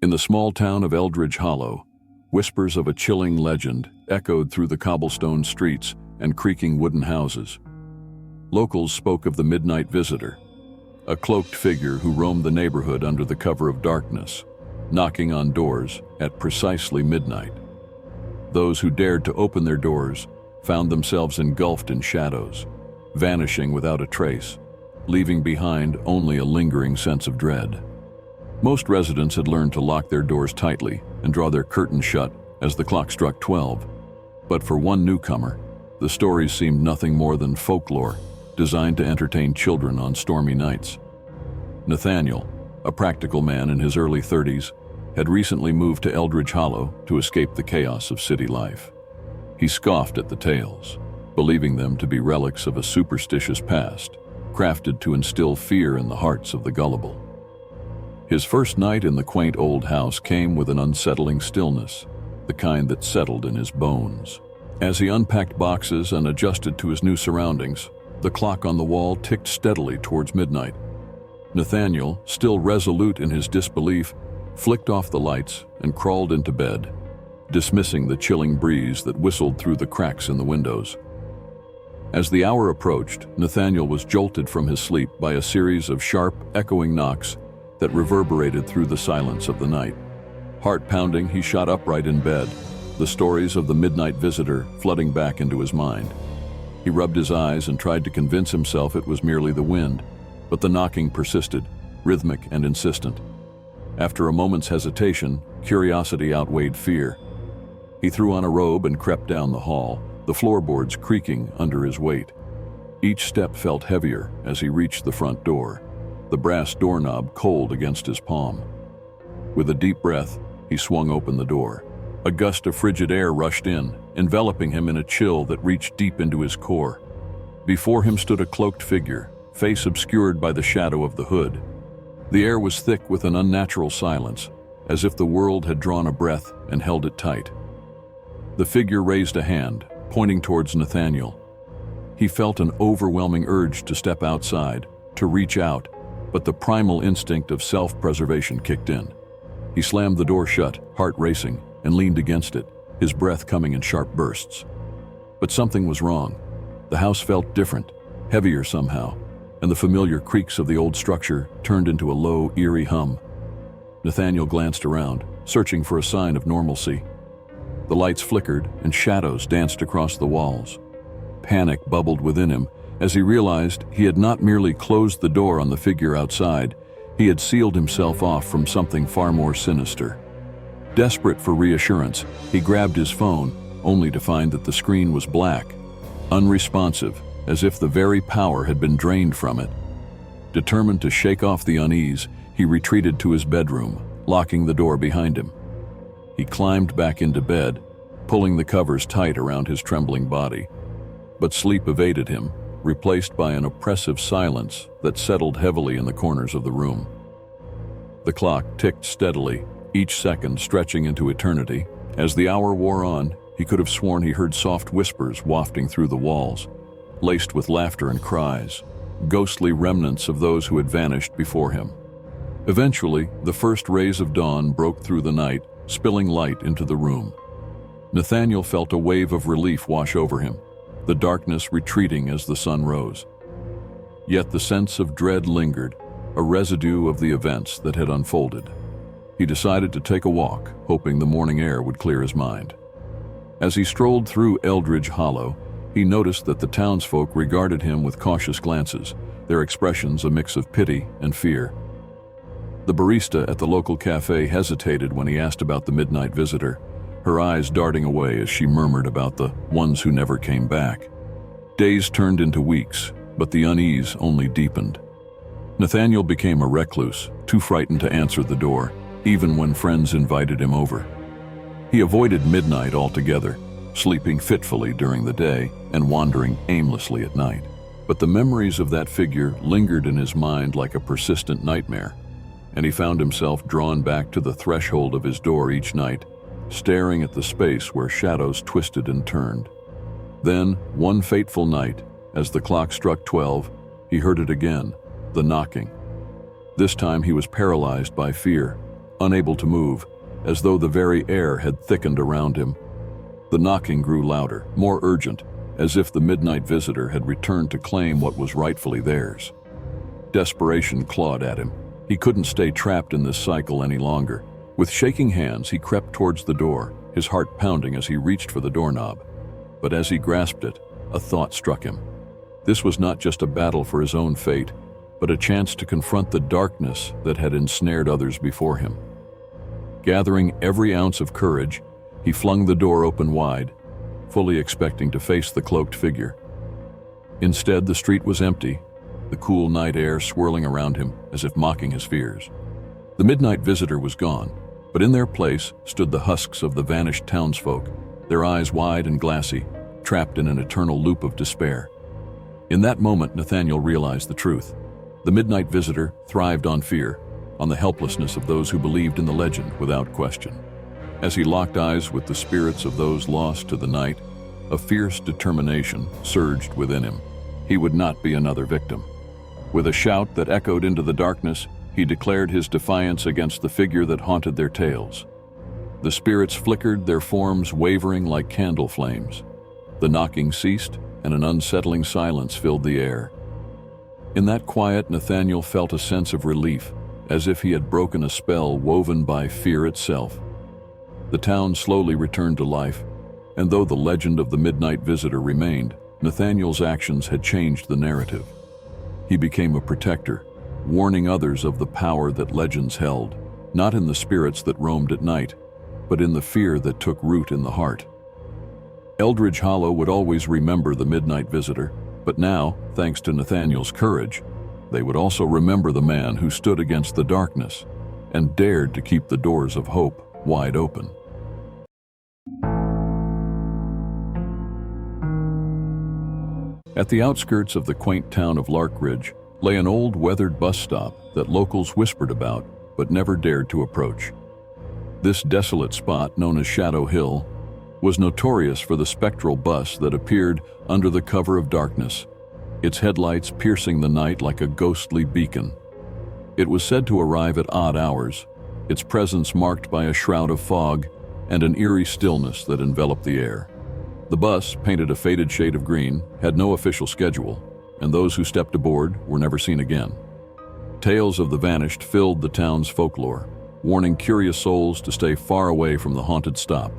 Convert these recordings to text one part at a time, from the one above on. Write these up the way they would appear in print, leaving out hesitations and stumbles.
In the small town of Eldridge Hollow, whispers of a chilling legend echoed through the cobblestone streets and creaking wooden houses. Locals spoke of the midnight visitor, a cloaked figure who roamed the neighborhood under the cover of darkness, knocking on doors at precisely midnight. Those who dared to open their doors found themselves engulfed in shadows, vanishing without a trace, leaving behind only a lingering sense of dread. Most residents had learned to lock their doors tightly and draw their curtains shut as the clock struck 12. But for one newcomer, the stories seemed nothing more than folklore designed to entertain children on stormy nights. Nathaniel, a practical man in his early 30s, had recently moved to Eldridge Hollow to escape the chaos of city life. He scoffed at the tales, believing them to be relics of a superstitious past, crafted to instill fear in the hearts of the gullible. His first night in the quaint old house came with an unsettling stillness, the kind that settled in his bones. As he unpacked boxes and adjusted to his new surroundings, the clock on the wall ticked steadily towards midnight. Nathaniel, still resolute in his disbelief, flicked off the lights and crawled into bed, dismissing the chilling breeze that whistled through the cracks in the windows. As the hour approached, Nathaniel was jolted from his sleep by a series of sharp, echoing knocks that reverberated through the silence of the night. Heart-pounding, he shot upright in bed, the stories of the midnight visitor flooding back into his mind. He rubbed his eyes and tried to convince himself it was merely the wind, but the knocking persisted, rhythmic and insistent. After a moment's hesitation, curiosity outweighed fear. He threw on a robe and crept down the hall, the floorboards creaking under his weight. Each step felt heavier as he reached the front door, the brass doorknob cold against his palm. With a deep breath, he swung open the door. A gust of frigid air rushed in, enveloping him in a chill that reached deep into his core. Before him stood a cloaked figure, face obscured by the shadow of the hood. The air was thick with an unnatural silence, as if the world had drawn a breath and held it tight. The figure raised a hand, pointing towards Nathaniel. He felt an overwhelming urge to step outside, to reach out, but the primal instinct of self-preservation kicked in. He slammed the door shut, heart racing, and leaned against it, his breath coming in sharp bursts. But something was wrong. The house felt different, heavier somehow, and the familiar creaks of the old structure turned into a low, eerie hum. Nathaniel glanced around, searching for a sign of normalcy. The lights flickered and shadows danced across the walls. Panic bubbled within him as he realized he had not merely closed the door on the figure outside, he had sealed himself off from something far more sinister. Desperate for reassurance, he grabbed his phone, only to find that the screen was black, unresponsive, as if the very power had been drained from it. Determined to shake off the unease, he retreated to his bedroom, locking the door behind him. He climbed back into bed, pulling the covers tight around his trembling body. But sleep evaded him, replaced by an oppressive silence that settled heavily in the corners of the room. The clock ticked steadily, each second stretching into eternity. As the hour wore on, he could have sworn he heard soft whispers wafting through the walls, laced with laughter and cries, ghostly remnants of those who had vanished before him. Eventually, the first rays of dawn broke through the night, spilling light into the room. Nathaniel felt a wave of relief wash over him, the darkness retreating as the sun rose. Yet the sense of dread lingered, a residue of the events that had unfolded. He decided to take a walk, hoping the morning air would clear his mind. As he strolled through Eldridge Hollow, he noticed that the townsfolk regarded him with cautious glances, their expressions a mix of pity and fear. The barista at the local cafe hesitated when he asked about the midnight visitor, her eyes darting away as she murmured about the ones who never came back. Days turned into weeks, but the unease only deepened. Nathaniel became a recluse, too frightened to answer the door, even when friends invited him over. He avoided midnight altogether, sleeping fitfully during the day and wandering aimlessly at night. But the memories of that figure lingered in his mind like a persistent nightmare, and he found himself drawn back to the threshold of his door each night, staring at the space where shadows twisted and turned. Then, one fateful night, as the clock struck 12, he heard it again, the knocking. This time he was paralyzed by fear, unable to move, as though the very air had thickened around him. The knocking grew louder, more urgent, as if the midnight visitor had returned to claim what was rightfully theirs. Desperation clawed at him. He couldn't stay trapped in this cycle any longer. With shaking hands, he crept towards the door, his heart pounding as he reached for the doorknob. But as he grasped it, a thought struck him. This was not just a battle for his own fate, but a chance to confront the darkness that had ensnared others before him. Gathering every ounce of courage, he flung the door open wide, fully expecting to face the cloaked figure. Instead, the street was empty, the cool night air swirling around him as if mocking his fears. The midnight visitor was gone, but in their place stood the husks of the vanished townsfolk, their eyes wide and glassy, trapped in an eternal loop of despair. In that moment, Nathaniel realized the truth. The midnight visitor thrived on fear, on the helplessness of those who believed in the legend without question. As he locked eyes with the spirits of those lost to the night, a fierce determination surged within him. He would not be another victim. With a shout that echoed into the darkness, he declared his defiance against the figure that haunted their tales. The spirits flickered, their forms wavering like candle flames. The knocking ceased, and an unsettling silence filled the air. In that quiet, Nathaniel felt a sense of relief, as if he had broken a spell woven by fear itself. The town slowly returned to life, and though the legend of the midnight visitor remained, Nathaniel's actions had changed the narrative. He became a protector, warning others of the power that legends held, not in the spirits that roamed at night, but in the fear that took root in the heart. Eldridge Hollow would always remember the midnight visitor, but now, thanks to Nathaniel's courage, they would also remember the man who stood against the darkness and dared to keep the doors of hope wide open. At the outskirts of the quaint town of Larkridge lay an old weathered bus stop that locals whispered about but never dared to approach. This desolate spot, known as Shadow Hill, was notorious for the spectral bus that appeared under the cover of darkness, its headlights piercing the night like a ghostly beacon. It was said to arrive at odd hours, its presence marked by a shroud of fog and an eerie stillness that enveloped the air. The bus, painted a faded shade of green, had no official schedule, and those who stepped aboard were never seen again. Tales of the vanished filled the town's folklore, warning curious souls to stay far away from the haunted stop.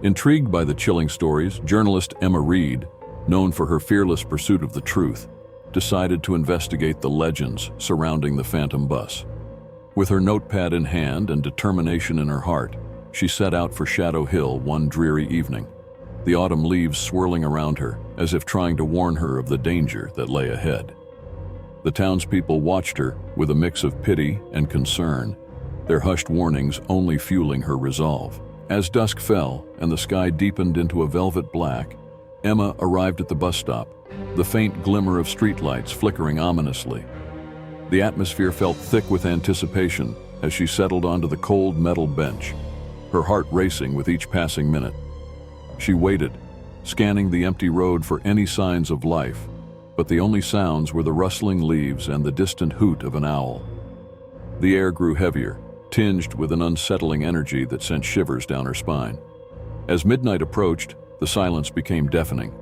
Intrigued by the chilling stories, journalist Emma Reed, known for her fearless pursuit of the truth, decided to investigate the legends surrounding the phantom bus. With her notepad in hand and determination in her heart, she set out for Shadow Hill one dreary evening, the autumn leaves swirling around her as if trying to warn her of the danger that lay ahead. The townspeople watched her with a mix of pity and concern, their hushed warnings only fueling her resolve. As dusk fell and the sky deepened into a velvet black, Emma arrived at the bus stop, the faint glimmer of streetlights flickering ominously. The atmosphere felt thick with anticipation as she settled onto the cold metal bench, her heart racing with each passing minute. She waited, scanning the empty road for any signs of life, but the only sounds were the rustling leaves and the distant hoot of an owl. The air grew heavier, tinged with an unsettling energy that sent shivers down her spine. As midnight approached, the silence became deafening.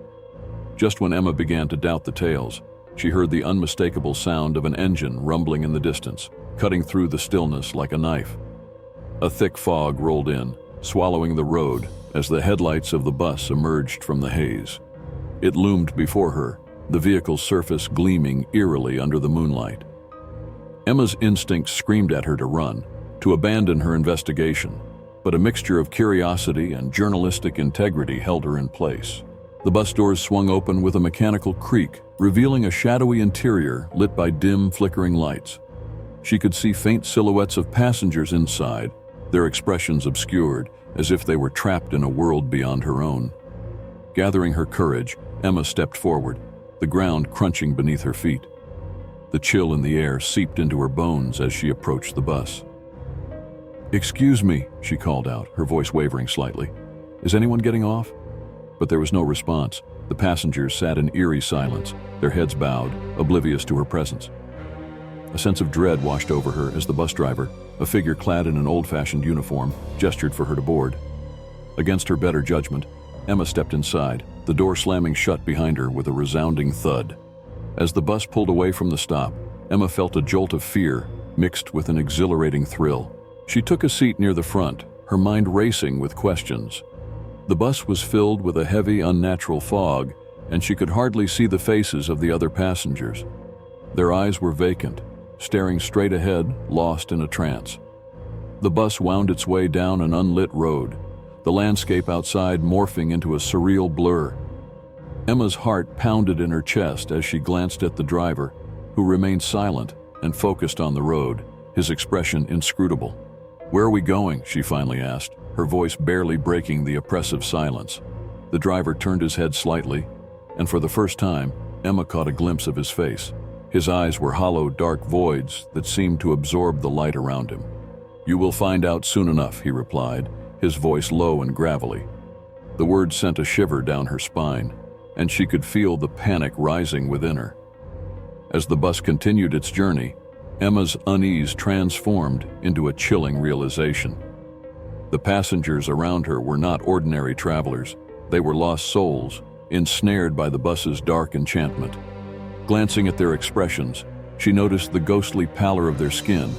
Just when Emma began to doubt the tales, she heard the unmistakable sound of an engine rumbling in the distance, cutting through the stillness like a knife. A thick fog rolled in, swallowing the road as the headlights of the bus emerged from the haze. It loomed before her, the vehicle's surface gleaming eerily under the moonlight. Emma's instincts screamed at her to run, to abandon her investigation, but a mixture of curiosity and journalistic integrity held her in place. The bus doors swung open with a mechanical creak, revealing a shadowy interior lit by dim, flickering lights. She could see faint silhouettes of passengers inside, their expressions obscured, as if they were trapped in a world beyond her own. Gathering her courage, Emma stepped forward, the ground crunching beneath her feet. The chill in the air seeped into her bones as she approached the bus. "Excuse me," she called out, her voice wavering slightly. "Is anyone getting off?" But there was no response. The passengers sat in eerie silence, their heads bowed, oblivious to her presence. A sense of dread washed over her as the bus driver, A figure clad in an old-fashioned uniform gestured for her to board. Against her better judgment, Emma stepped inside, the door slamming shut behind her with a resounding thud. As the bus pulled away from the stop, Emma felt a jolt of fear mixed with an exhilarating thrill. She took a seat near the front, her mind racing with questions. The bus was filled with a heavy, unnatural fog, and she could hardly see the faces of the other passengers. Their eyes were vacant, staring straight ahead, lost in a trance. The bus wound its way down an unlit road, the landscape outside morphing into a surreal blur. Emma's heart pounded in her chest as she glanced at the driver, who remained silent and focused on the road, his expression inscrutable. "Where are we going?" she finally asked, her voice barely breaking the oppressive silence. The driver turned his head slightly, and for the first time, Emma caught a glimpse of his face. His eyes were hollow, dark voids that seemed to absorb the light around him. "You will find out soon enough," he replied, his voice low and gravelly. The words sent a shiver down her spine, and she could feel the panic rising within her. As the bus continued its journey, Emma's unease transformed into a chilling realization. The passengers around her were not ordinary travelers. They were lost souls, ensnared by the bus's dark enchantment. Glancing at their expressions, she noticed the ghostly pallor of their skin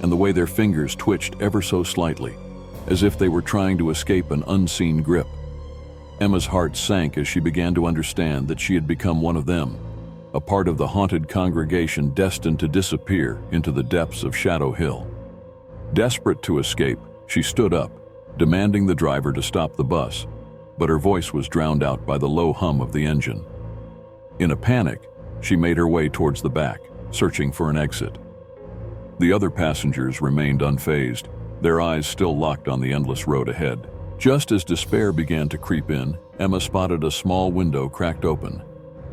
and the way their fingers twitched ever so slightly, as if they were trying to escape an unseen grip. Emma's heart sank as she began to understand that she had become one of them, a part of the haunted congregation destined to disappear into the depths of Shadow Hill. Desperate to escape, she stood up, demanding the driver to stop the bus, but her voice was drowned out by the low hum of the engine. In a panic, she made her way towards the back, searching for an exit. The other passengers remained unfazed, their eyes still locked on the endless road ahead. Just as despair began to creep in, Emma spotted a small window cracked open,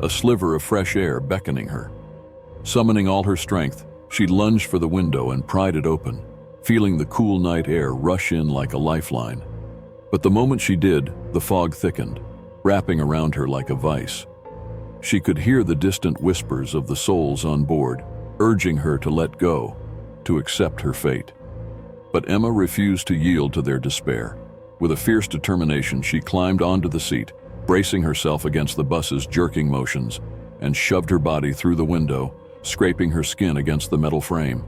a sliver of fresh air beckoning her. Summoning all her strength, she lunged for the window and pried it open, feeling the cool night air rush in like a lifeline. But the moment she did, the fog thickened, wrapping around her like a vice. She could hear the distant whispers of the souls on board, urging her to let go, to accept her fate. But Emma refused to yield to their despair. With a fierce determination, she climbed onto the seat, bracing herself against the bus's jerking motions, and shoved her body through the window, scraping her skin against the metal frame.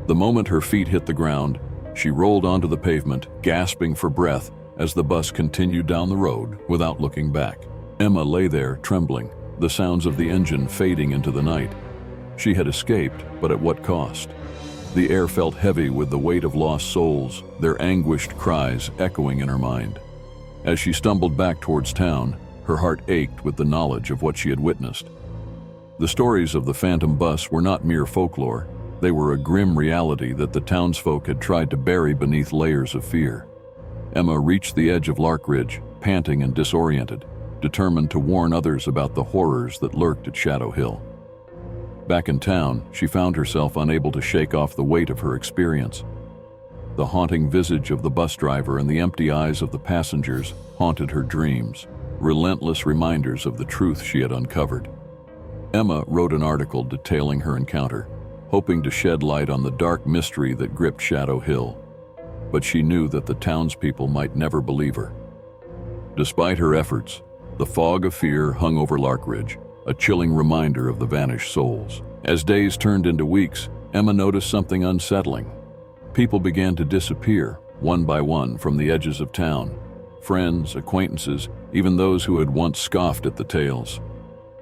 The moment her feet hit the ground, she rolled onto the pavement, gasping for breath as the bus continued down the road without looking back. Emma lay there, trembling, the sounds of the engine fading into the night. She had escaped, but at what cost? The air felt heavy with the weight of lost souls, their anguished cries echoing in her mind. As she stumbled back towards town, her heart ached with the knowledge of what she had witnessed. The stories of the phantom bus were not mere folklore. They were a grim reality that the townsfolk had tried to bury beneath layers of fear. Emma reached the edge of Lark Ridge, panting and disoriented, determined to warn others about the horrors that lurked at Shadow Hill. Back in town, she found herself unable to shake off the weight of her experience. The haunting visage of the bus driver and the empty eyes of the passengers haunted her dreams, relentless reminders of the truth she had uncovered. Emma wrote an article detailing her encounter, hoping to shed light on the dark mystery that gripped Shadow Hill. But she knew that the townspeople might never believe her. Despite her efforts, the fog of fear hung over Lark Ridge, a chilling reminder of the vanished souls. As days turned into weeks, Emma noticed something unsettling. People began to disappear, one by one, from the edges of town. Friends, acquaintances, even those who had once scoffed at the tales.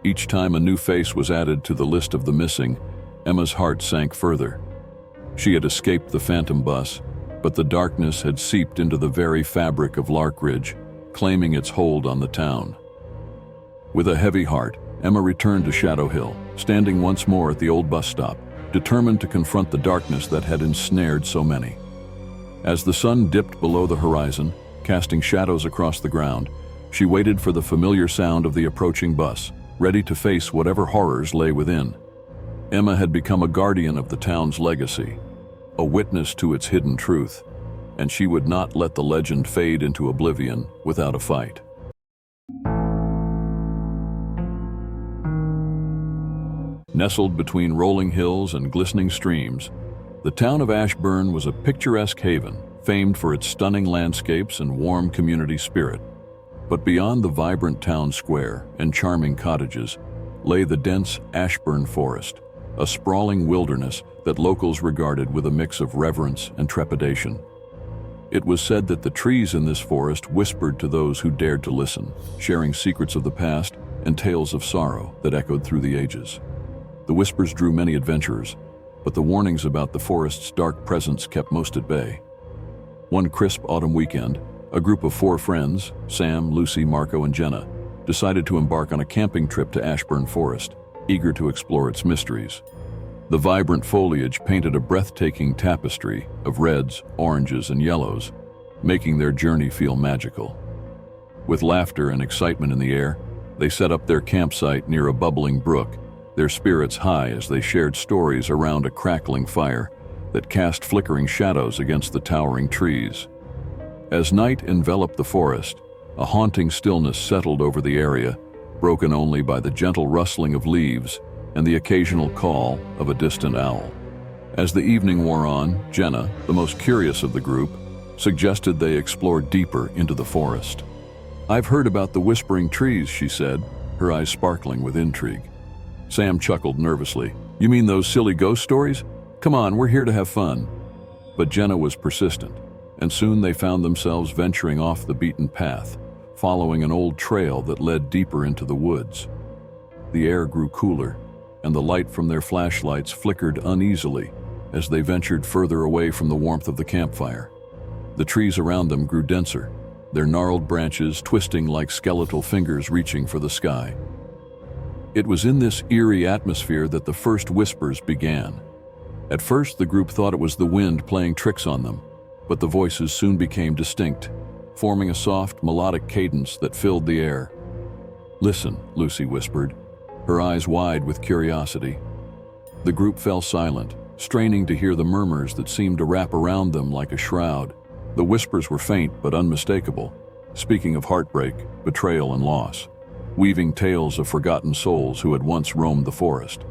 Each time a new face was added to the list of the missing, Emma's heart sank further. She had escaped the phantom bus, but the darkness had seeped into the very fabric of Lark Ridge, claiming its hold on the town. With a heavy heart, Emma returned to Shadow Hill, standing once more at the old bus stop, determined to confront the darkness that had ensnared so many. As the sun dipped below the horizon, casting shadows across the ground, she waited for the familiar sound of the approaching bus, ready to face whatever horrors lay within. Emma had become a guardian of the town's legacy, a witness to its hidden truth, and she would not let the legend fade into oblivion without a fight. Nestled between rolling hills and glistening streams, The town of Ashburn was a picturesque haven, famed for its stunning landscapes and warm community spirit. But beyond the vibrant town square and charming cottages lay the dense Ashburn Forest, a sprawling wilderness that locals regarded with a mix of reverence and trepidation. It was said that the trees in this forest whispered to those who dared to listen, sharing secrets of the past and tales of sorrow that echoed through the ages. The whispers drew many adventurers, but the warnings about the forest's dark presence kept most at bay. One crisp autumn weekend, a group of 4 friends, Sam, Lucy, Marco, and Jenna, decided to embark on a camping trip to Ashburn Forest, eager to explore its mysteries. The vibrant foliage painted a breathtaking tapestry of reds, oranges, and yellows, making their journey feel magical. With laughter and excitement in the air, they set up their campsite near a bubbling brook, their spirits high as they shared stories around a crackling fire that cast flickering shadows against the towering trees. As night enveloped the forest, a haunting stillness settled over the area, broken only by the gentle rustling of leaves and the occasional call of a distant owl. As the evening wore on, Jenna, the most curious of the group, suggested they explore deeper into the forest. "I've heard about the whispering trees," she said, her eyes sparkling with intrigue. Sam chuckled nervously. "You mean those silly ghost stories? Come on, we're here to have fun." But Jenna was persistent, and soon they found themselves venturing off the beaten path, following an old trail that led deeper into the woods. The air grew cooler, and the light from their flashlights flickered uneasily as they ventured further away from the warmth of the campfire. The trees around them grew denser, their gnarled branches twisting like skeletal fingers reaching for the sky. It was in this eerie atmosphere that the first whispers began. At first, the group thought it was the wind playing tricks on them, but the voices soon became distinct, forming a soft, melodic cadence that filled the air. "Listen," Lucy whispered, her eyes wide with curiosity. The group fell silent, straining to hear the murmurs that seemed to wrap around them like a shroud. The whispers were faint but unmistakable, speaking of heartbreak, betrayal, and loss, weaving tales of forgotten souls who had once roamed the forest.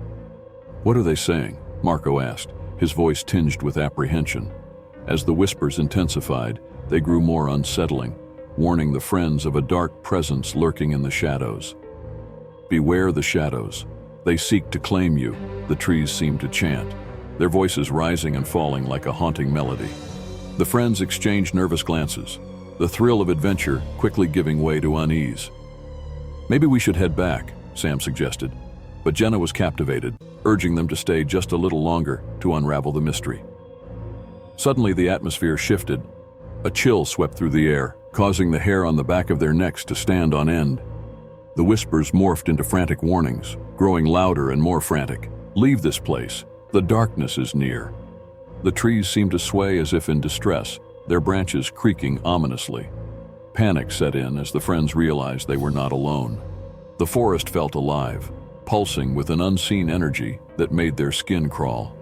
"What are they saying?" Marco asked, his voice tinged with apprehension. As the whispers intensified, they grew more unsettling, warning the friends of a dark presence lurking in the shadows. "Beware the shadows. They seek to claim you," the trees seemed to chant, their voices rising and falling like a haunting melody. The friends exchanged nervous glances, the thrill of adventure quickly giving way to unease. "Maybe we should head back," Sam suggested, but Jenna was captivated, urging them to stay just a little longer to unravel the mystery. Suddenly the atmosphere shifted. A chill swept through the air, causing the hair on the back of their necks to stand on end. The whispers morphed into frantic warnings, growing louder and more frantic. "Leave this place. The darkness is near." The trees seemed to sway as if in distress, their branches creaking ominously. Panic set in as the friends realized they were not alone. The forest felt alive, pulsing with an unseen energy that made their skin crawl.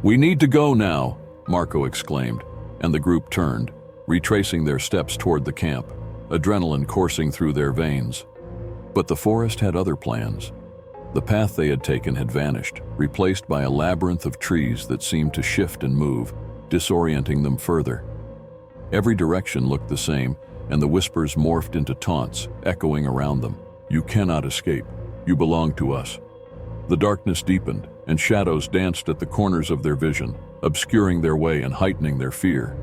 "We need to go now," Marco exclaimed, and the group turned, retracing their steps toward the camp, adrenaline coursing through their veins. But the forest had other plans. The path they had taken had vanished, replaced by a labyrinth of trees that seemed to shift and move, disorienting them further. Every direction looked the same, and the whispers morphed into taunts, echoing around them. "You cannot escape. You belong to us." The darkness deepened, and shadows danced at the corners of their vision, obscuring their way and heightening their fear.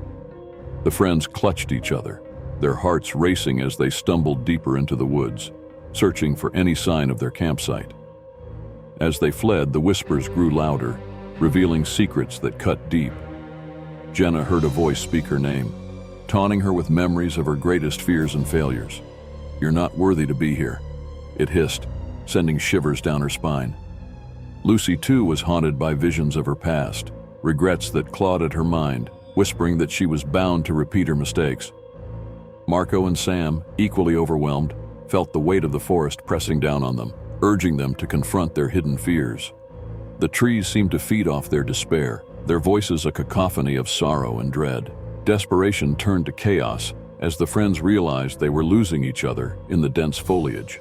The friends clutched each other, their hearts racing as they stumbled deeper into the woods, searching for any sign of their campsite. As they fled, the whispers grew louder, revealing secrets that cut deep. Jenna heard a voice speak her name, taunting her with memories of her greatest fears and failures. "You're not worthy to be here," it hissed, sending shivers down her spine. Lucy, too, was haunted by visions of her past, regrets that clawed at her mind, whispering that she was bound to repeat her mistakes. Marco and Sam, equally overwhelmed, felt the weight of the forest pressing down on them, urging them to confront their hidden fears. The trees seemed to feed off their despair, their voices a cacophony of sorrow and dread. Desperation turned to chaos as the friends realized they were losing each other in the dense foliage.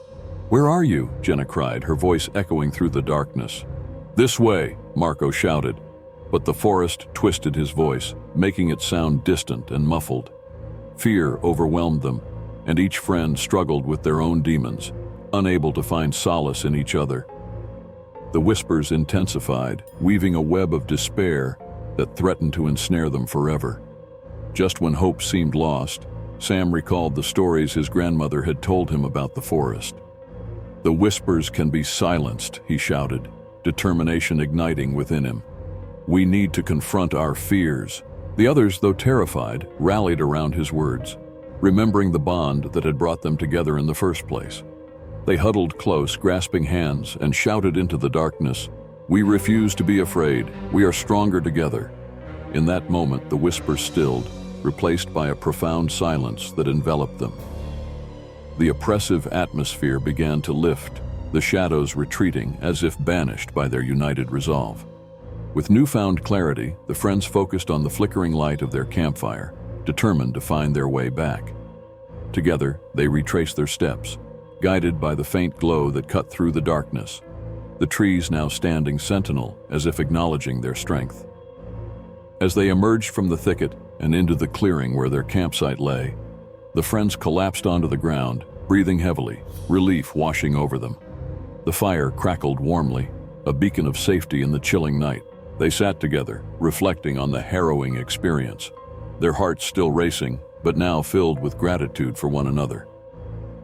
"Where are you?" Jenna cried, her voice echoing through the darkness. "This way," Marco shouted, But the forest twisted his voice, making it sound distant and muffled. Fear overwhelmed them, and each friend struggled with their own demons, unable to find solace in each other. The whispers intensified, weaving a web of despair that threatened to ensnare them forever. Just when hope seemed lost, Sam recalled the stories his grandmother had told him about the forest. "The whispers can be silenced," he shouted, determination igniting within him. "We need to confront our fears." The others, though terrified, rallied around his words, remembering the bond that had brought them together in the first place. They huddled close, grasping hands, and shouted into the darkness, "We refuse to be afraid. We are stronger together." In that moment, the whisper stilled, replaced by a profound silence that enveloped them. The oppressive atmosphere began to lift, the shadows retreating as if banished by their united resolve. With newfound clarity, the friends focused on the flickering light of their campfire, determined to find their way back. Together, they retraced their steps, guided by the faint glow that cut through the darkness, the trees now standing sentinel as if acknowledging their strength. As they emerged from the thicket and into the clearing where their campsite lay, the friends collapsed onto the ground, breathing heavily, relief washing over them. The fire crackled warmly, a beacon of safety in the chilling night. They sat together, reflecting on the harrowing experience, their hearts still racing, but now filled with gratitude for one another.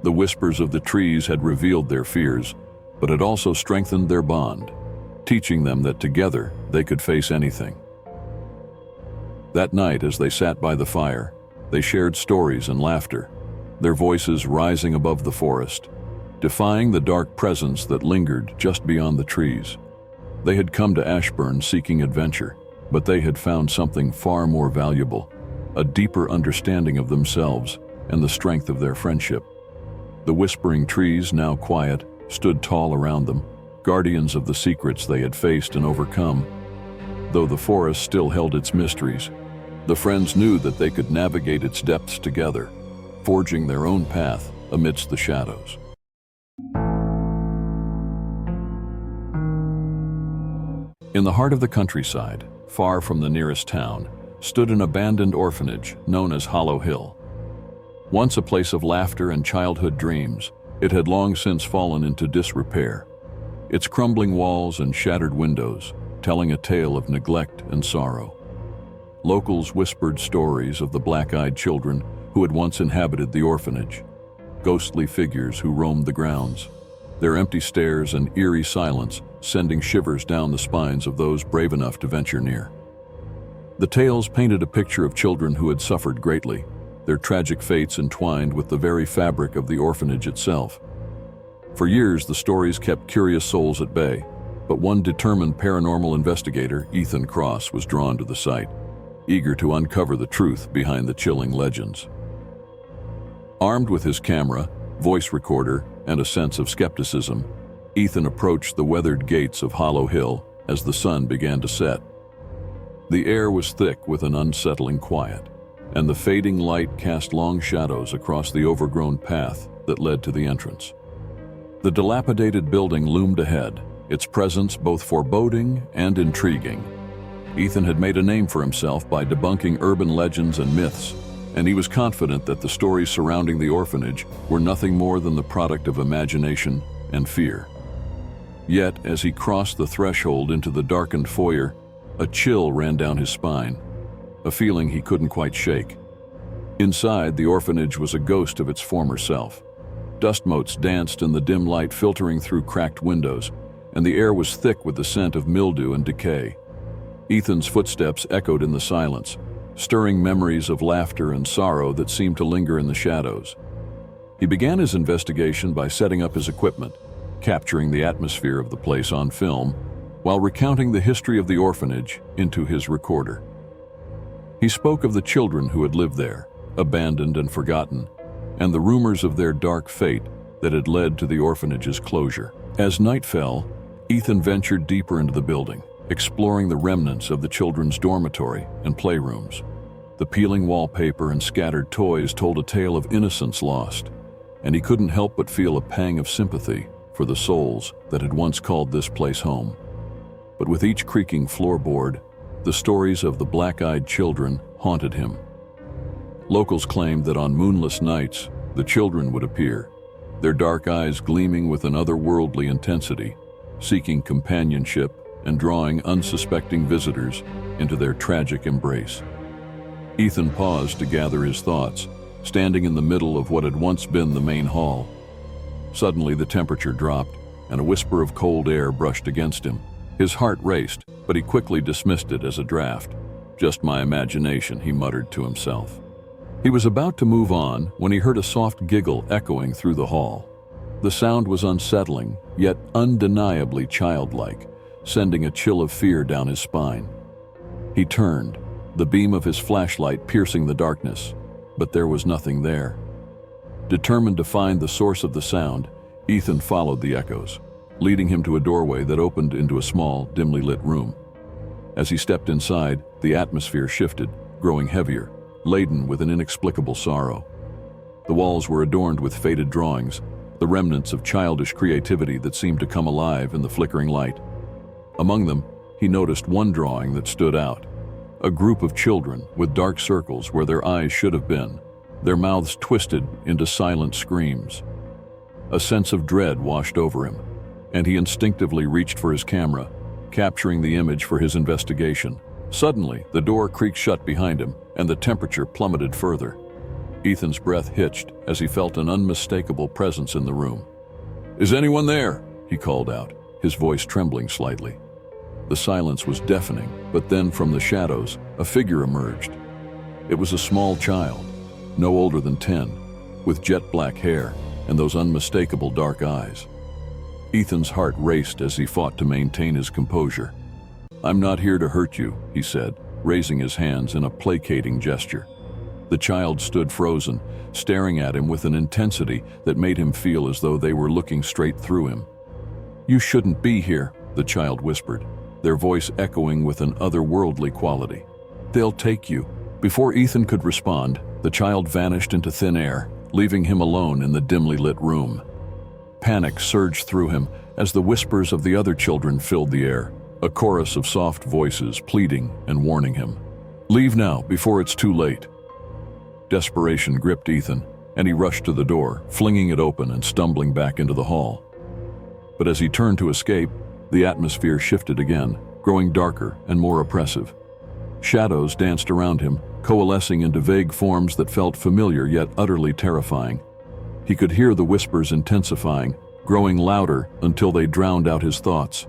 The whispers of the trees had revealed their fears, but had also strengthened their bond, teaching them that together they could face anything. That night, as they sat by the fire, they shared stories and laughter, their voices rising above the forest, defying the dark presence that lingered just beyond the trees. They had come to Ashburn seeking adventure, but they had found something far more valuable, a deeper understanding of themselves and the strength of their friendship. The whispering trees, now quiet, stood tall around them, guardians of the secrets they had faced and overcome. Though the forest still held its mysteries, the friends knew that they could navigate its depths together, forging their own path amidst the shadows. In the heart of the countryside, far from the nearest town, stood an abandoned orphanage known as Hollow Hill. Once a place of laughter and childhood dreams, it had long since fallen into disrepair, its crumbling walls and shattered windows telling a tale of neglect and sorrow. Locals whispered stories of the black-eyed children who had once inhabited the orphanage, ghostly figures who roamed the grounds, their empty stares and eerie silence sending shivers down the spines of those brave enough to venture near. The tales painted a picture of children who had suffered greatly, their tragic fates entwined with the very fabric of the orphanage itself. For years, the stories kept curious souls at bay, but one determined paranormal investigator, Ethan Cross, was drawn to the site, eager to uncover the truth behind the chilling legends. Armed with his camera, voice recorder, and a sense of skepticism, Ethan approached the weathered gates of Hollow Hill as the sun began to set. The air was thick with an unsettling quiet, and the fading light cast long shadows across the overgrown path that led to the entrance. The dilapidated building loomed ahead, its presence both foreboding and intriguing. Ethan had made a name for himself by debunking urban legends and myths, and he was confident that the stories surrounding the orphanage were nothing more than the product of imagination and fear. Yet, as he crossed the threshold into the darkened foyer, a chill ran down his spine, a feeling he couldn't quite shake. Inside, the orphanage was a ghost of its former self. Dust motes danced in the dim light filtering through cracked windows, and the air was thick with the scent of mildew and decay. Ethan's footsteps echoed in the silence, stirring memories of laughter and sorrow that seemed to linger in the shadows. He began his investigation by setting up his equipment, capturing the atmosphere of the place on film, while recounting the history of the orphanage into his recorder. He spoke of the children who had lived there, abandoned and forgotten, and the rumors of their dark fate that had led to the orphanage's closure. As night fell, Ethan ventured deeper into the building, exploring the remnants of the children's dormitory and playrooms. The peeling wallpaper and scattered toys told a tale of innocence lost, and he couldn't help but feel a pang of sympathy for the souls that had once called this place home. But with each creaking floorboard, The stories of the black-eyed children haunted him. Locals claimed that on moonless nights, the children would appear, their dark eyes gleaming with an otherworldly intensity, seeking companionship and drawing unsuspecting visitors into their tragic embrace. Ethan paused to gather his thoughts, standing in the middle of what had once been the main hall. Suddenly, the temperature dropped, and a whisper of cold air brushed against him. His heart raced, but he quickly dismissed it as a draft. "Just my imagination," he muttered to himself. He was about to move on when he heard a soft giggle echoing through the hall. The sound was unsettling, yet undeniably childlike, sending a chill of fear down his spine. He turned, the beam of his flashlight piercing the darkness, but there was nothing there. Determined to find the source of the sound, Ethan followed the echoes, leading him to a doorway that opened into a small, dimly lit room. As he stepped inside, the atmosphere shifted, growing heavier, laden with an inexplicable sorrow. The walls were adorned with faded drawings, the remnants of childish creativity that seemed to come alive in the flickering light. Among them, he noticed one drawing that stood out. A group of children with dark circles where their eyes should have been, their mouths twisted into silent screams. A sense of dread washed over him, and he instinctively reached for his camera, capturing the image for his investigation. Suddenly, the door creaked shut behind him, and the temperature plummeted further. Ethan's breath hitched as he felt an unmistakable presence in the room. "Is anyone there?" he called out, his voice trembling slightly. The silence was deafening, but then from the shadows, a figure emerged. It was a small child, no older than 10, with jet black hair and those unmistakable dark eyes. Ethan's heart raced as he fought to maintain his composure. "I'm not here to hurt you," he said, raising his hands in a placating gesture. The child stood frozen, staring at him with an intensity that made him feel as though they were looking straight through him. "You shouldn't be here," the child whispered, their voice echoing with an otherworldly quality. "They'll take you." Before Ethan could respond, the child vanished into thin air, leaving him alone in the dimly lit room. Panic surged through him as the whispers of the other children filled the air, a chorus of soft voices pleading and warning him. "Leave now, before it's too late." Desperation gripped Ethan, and he rushed to the door, flinging it open and stumbling back into the hall. But as he turned to escape, the atmosphere shifted again, growing darker and more oppressive. Shadows danced around him, coalescing into vague forms that felt familiar yet utterly terrifying. He could hear the whispers intensifying, growing louder until they drowned out his thoughts.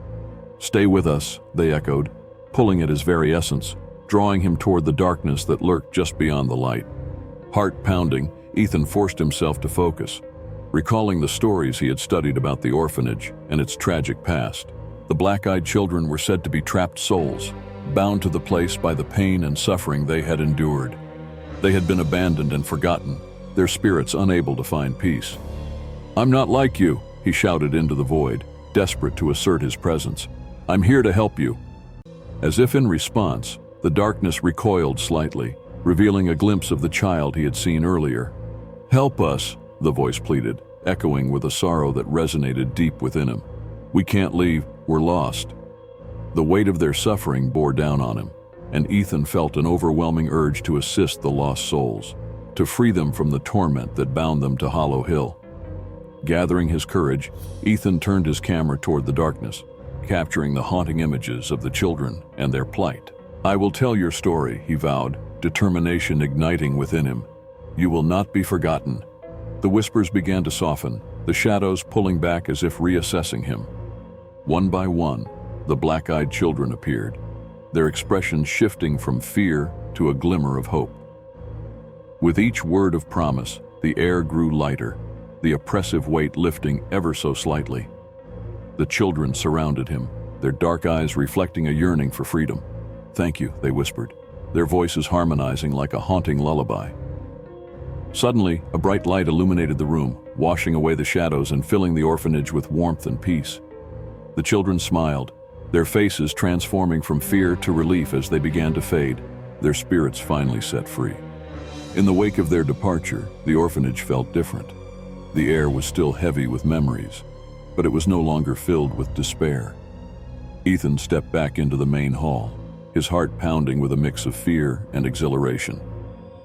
"Stay with us," they echoed, pulling at his very essence, drawing him toward the darkness that lurked just beyond the light. Heart pounding, Ethan forced himself to focus, recalling the stories he had studied about the orphanage and its tragic past. The black-eyed children were said to be trapped souls, bound to the place by the pain and suffering they had endured. They had been abandoned and forgotten, their spirits unable to find peace. "I'm not like you," he shouted into the void, desperate to assert his presence. "I'm here to help you." As if in response, the darkness recoiled slightly, revealing a glimpse of the child he had seen earlier. "Help us," the voice pleaded, echoing with a sorrow that resonated deep within him. "We can't leave, we're lost." The weight of their suffering bore down on him, and Ethan felt an overwhelming urge to assist the lost souls, to free them from the torment that bound them to Hollow Hill. Gathering his courage, Ethan turned his camera toward the darkness, capturing the haunting images of the children and their plight. "I will tell your story," he vowed, determination igniting within him. "You will not be forgotten." The whispers began to soften, the shadows pulling back as if reassessing him. One by one, the black-eyed children appeared, their expressions shifting from fear to a glimmer of hope. With each word of promise, the air grew lighter, the oppressive weight lifting ever so slightly. The children surrounded him, their dark eyes reflecting a yearning for freedom. "Thank you," they whispered, their voices harmonizing like a haunting lullaby. Suddenly, a bright light illuminated the room, washing away the shadows and filling the orphanage with warmth and peace. The children smiled, their faces transforming from fear to relief as they began to fade, their spirits finally set free. In the wake of their departure, the orphanage felt different. The air was still heavy with memories, but it was no longer filled with despair. Ethan stepped back into the main hall, his heart pounding with a mix of fear and exhilaration.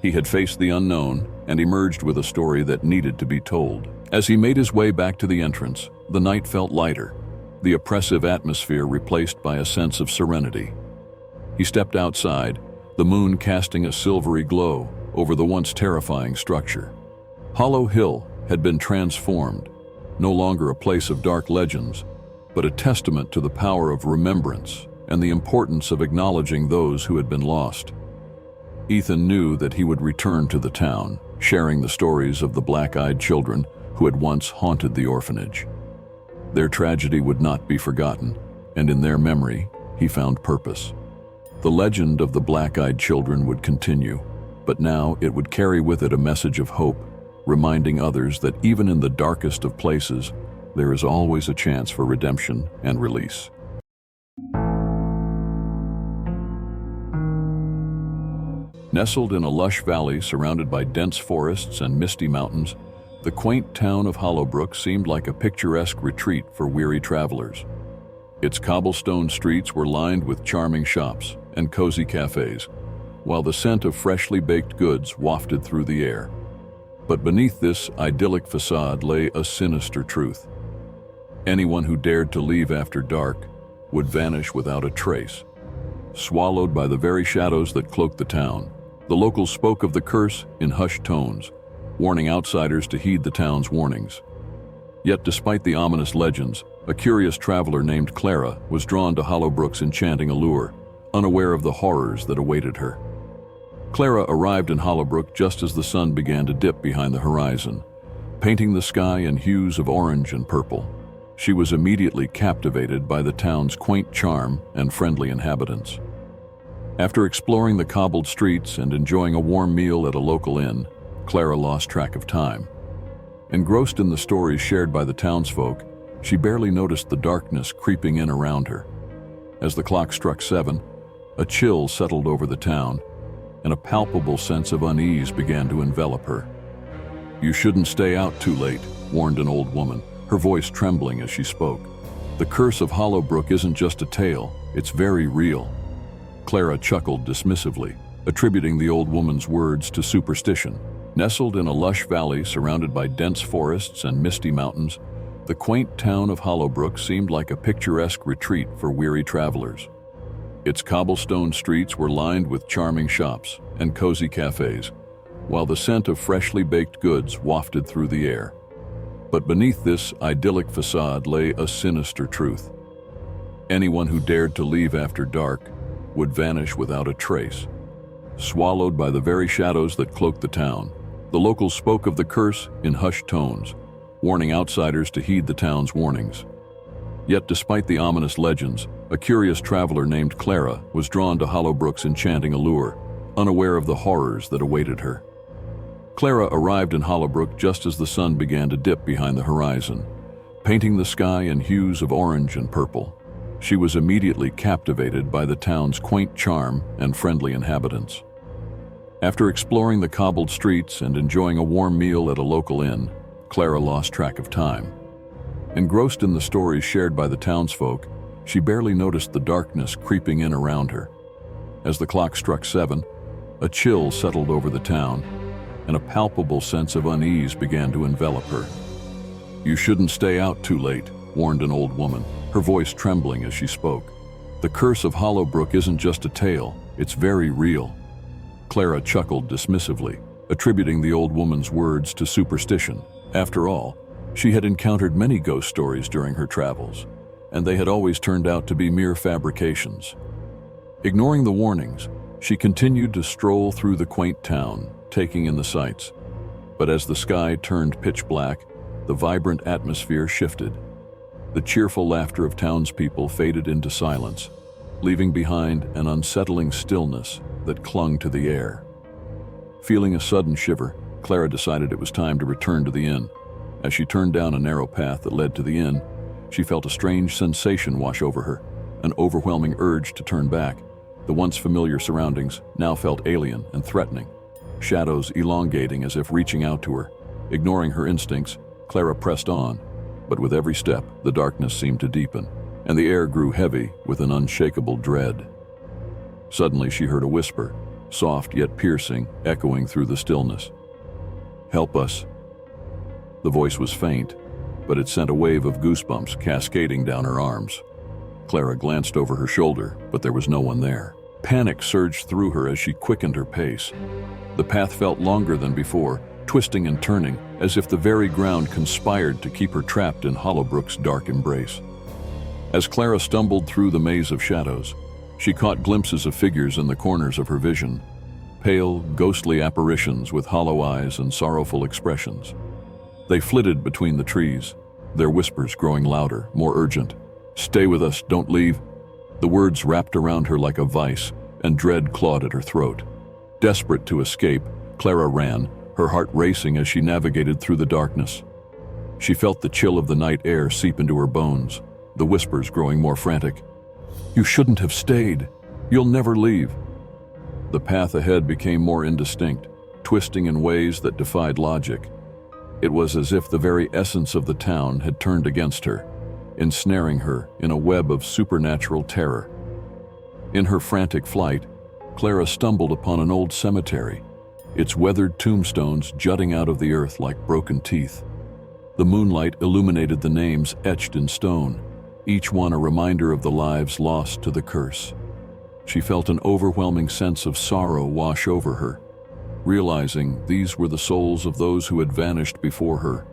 He had faced the unknown and emerged with a story that needed to be told. As he made his way back to the entrance, the night felt lighter, the oppressive atmosphere replaced by a sense of serenity. He stepped outside, the moon casting a silvery glow over the once terrifying structure. Hollow Hill had been transformed, no longer a place of dark legends, but a testament to the power of remembrance and the importance of acknowledging those who had been lost. Ethan knew that he would return to the town, sharing the stories of the black-eyed children who had once haunted the orphanage. Their tragedy would not be forgotten, and in their memory, he found purpose. The legend of the black-eyed children would continue, but now it would carry with it a message of hope, reminding others that even in the darkest of places, there is always a chance for redemption and release. Nestled in a lush valley surrounded by dense forests and misty mountains, the quaint town of Hollowbrook seemed like a picturesque retreat for weary travelers. Its cobblestone streets were lined with charming shops and cozy cafes, while the scent of freshly baked goods wafted through the air. But beneath this idyllic facade lay a sinister truth. Anyone who dared to leave after dark would vanish without a trace, swallowed by the very shadows that cloaked the town. The locals spoke of the curse in hushed tones, warning outsiders to heed the town's warnings. Yet despite the ominous legends, a curious traveler named Clara was drawn to Hollowbrook's enchanting allure, unaware of the horrors that awaited her. Clara arrived in Hollowbrook just as the sun began to dip behind the horizon, painting the sky in hues of orange and purple. She was immediately captivated by the town's quaint charm and friendly inhabitants. After exploring the cobbled streets and enjoying a warm meal at a local inn, Clara lost track of time. Engrossed in the stories shared by the townsfolk, she barely noticed the darkness creeping in around her. As the clock struck 7, a chill settled over the town, and a palpable sense of unease began to envelop her. "You shouldn't stay out too late," warned an old woman, her voice trembling as she spoke. "The curse of Hollowbrook isn't just a tale, it's very real." Clara chuckled dismissively, attributing the old woman's words to superstition. Nestled in a lush valley surrounded by dense forests and misty mountains, the quaint town of Hollowbrook seemed like a picturesque retreat for weary travelers. Its cobblestone streets were lined with charming shops and cozy cafes, while the scent of freshly baked goods wafted through the air. But beneath this idyllic facade lay a sinister truth. Anyone who dared to leave after dark would vanish without a trace, swallowed by the very shadows that cloaked the town. The locals spoke of the curse in hushed tones, warning outsiders to heed the town's warnings. Yet despite the ominous legends, a curious traveler named Clara was drawn to Hollowbrook's enchanting allure, unaware of the horrors that awaited her. Clara arrived in Hollowbrook just as the sun began to dip behind the horizon, painting the sky in hues of orange and purple. She was immediately captivated by the town's quaint charm and friendly inhabitants. After exploring the cobbled streets and enjoying a warm meal at a local inn, Clara lost track of time. Engrossed in the stories shared by the townsfolk, she barely noticed the darkness creeping in around her. As the clock struck 7, a chill settled over the town, and a palpable sense of unease began to envelop her. "You shouldn't stay out too late," warned an old woman, her voice trembling as she spoke. "The curse of Hollowbrook isn't just a tale, it's very real." Clara chuckled dismissively, attributing the old woman's words to superstition. After all, she had encountered many ghost stories during her travels, and they had always turned out to be mere fabrications. Ignoring the warnings, she continued to stroll through the quaint town, taking in the sights. But as the sky turned pitch black, the vibrant atmosphere shifted. The cheerful laughter of townspeople faded into silence, leaving behind an unsettling stillness that clung to the air. Feeling a sudden shiver, Clara decided it was time to return to the inn. As she turned down a narrow path that led to the inn, she felt a strange sensation wash over her, an overwhelming urge to turn back. The once familiar surroundings now felt alien and threatening, shadows elongating as if reaching out to her. Ignoring her instincts, Clara pressed on, but with every step, the darkness seemed to deepen, and the air grew heavy with an unshakable dread. Suddenly she heard a whisper, soft yet piercing, echoing through the stillness. "Help us." The voice was faint, but it sent a wave of goosebumps cascading down her arms. Clara glanced over her shoulder, but there was no one there. Panic surged through her as she quickened her pace. The path felt longer than before, twisting and turning, as if the very ground conspired to keep her trapped in Hollowbrook's dark embrace. As Clara stumbled through the maze of shadows, she caught glimpses of figures in the corners of her vision, pale, ghostly apparitions with hollow eyes and sorrowful expressions. They flitted between the trees, their whispers growing louder, more urgent. "Stay with us, don't leave." The words wrapped around her like a vice, and dread clawed at her throat. Desperate to escape, Clara ran, her heart racing as she navigated through the darkness. She felt the chill of the night air seep into her bones, the whispers growing more frantic. "You shouldn't have stayed. You'll never leave." The path ahead became more indistinct, twisting in ways that defied logic. It was as if the very essence of the town had turned against her, ensnaring her in a web of supernatural terror. In her frantic flight, Clara stumbled upon an old cemetery, its weathered tombstones jutting out of the earth like broken teeth. The moonlight illuminated the names etched in stone, each one a reminder of the lives lost to the curse. She felt an overwhelming sense of sorrow wash over her, realizing these were the souls of those who had vanished before her,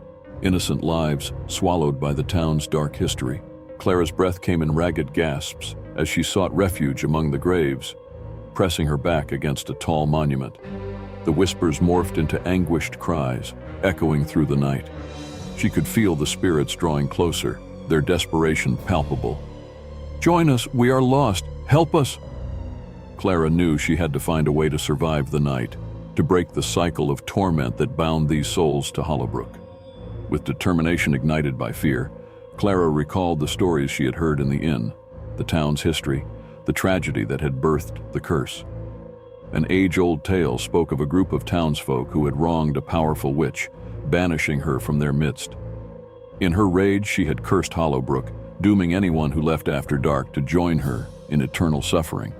innocent lives swallowed by the town's dark history. Clara's breath came in ragged gasps as she sought refuge among the graves, pressing her back against a tall monument. The whispers morphed into anguished cries, echoing through the night. She could feel the spirits drawing closer, their desperation palpable. "Join us, we are lost, help us!" Clara knew she had to find a way to survive the night, to break the cycle of torment that bound these souls to Hollowbrook. With determination ignited by fear, Clara recalled the stories she had heard in the inn, the town's history, the tragedy that had birthed the curse. An age-old tale spoke of a group of townsfolk who had wronged a powerful witch, banishing her from their midst. In her rage, she had cursed Hollowbrook, dooming anyone who left after dark to join her in eternal suffering.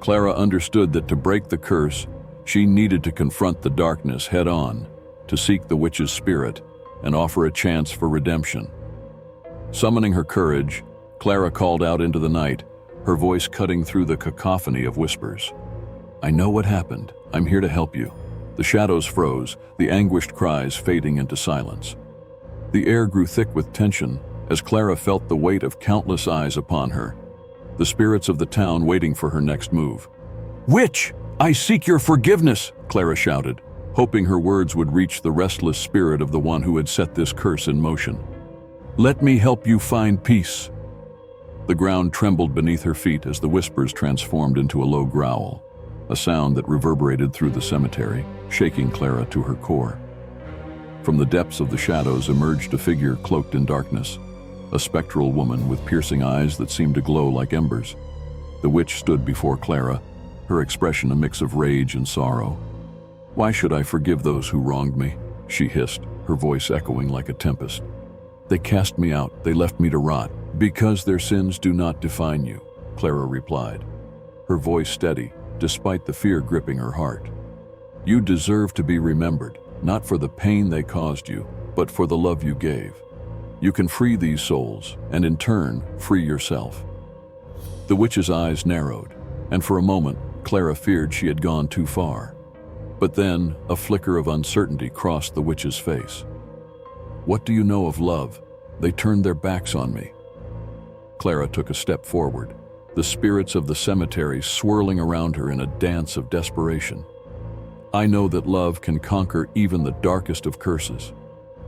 Clara understood that to break the curse, she needed to confront the darkness head-on, to seek the witch's spirit and offer a chance for redemption. Summoning her courage, Clara called out into the night, her voice cutting through the cacophony of whispers. "I know what happened. I'm here to help you." The shadows froze, the anguished cries fading into silence. The air grew thick with tension as Clara felt the weight of countless eyes upon her, the spirits of the town waiting for her next move. "Witch, I seek your forgiveness!" Clara shouted, hoping her words would reach the restless spirit of the one who had set this curse in motion. "Let me help you find peace." The ground trembled beneath her feet as the whispers transformed into a low growl, a sound that reverberated through the cemetery, shaking Clara to her core. From the depths of the shadows emerged a figure cloaked in darkness, a spectral woman with piercing eyes that seemed to glow like embers. The witch stood before Clara, her expression a mix of rage and sorrow. "Why should I forgive those who wronged me?" she hissed, her voice echoing like a tempest. "They cast me out, they left me to rot." "Because their sins do not define you," Clara replied, her voice steady, despite the fear gripping her heart. "You deserve to be remembered, not for the pain they caused you, but for the love you gave. You can free these souls, and in turn, free yourself." The witch's eyes narrowed, and for a moment, Clara feared she had gone too far. But then, a flicker of uncertainty crossed the witch's face. "What do you know of love? They turned their backs on me." Clara took a step forward, the spirits of the cemetery swirling around her in a dance of desperation. "I know that love can conquer even the darkest of curses.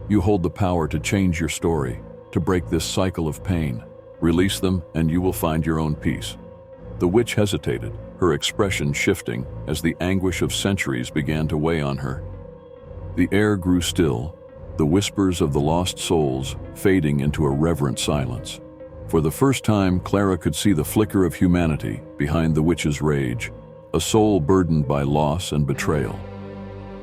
You hold the power to change your story, to break this cycle of pain. Release them and you will find your own peace." The witch hesitated, her expression shifting as the anguish of centuries began to weigh on her. The air grew still, the whispers of the lost souls fading into a reverent silence. For the first time, Clara could see the flicker of humanity behind the witch's rage, a soul burdened by loss and betrayal.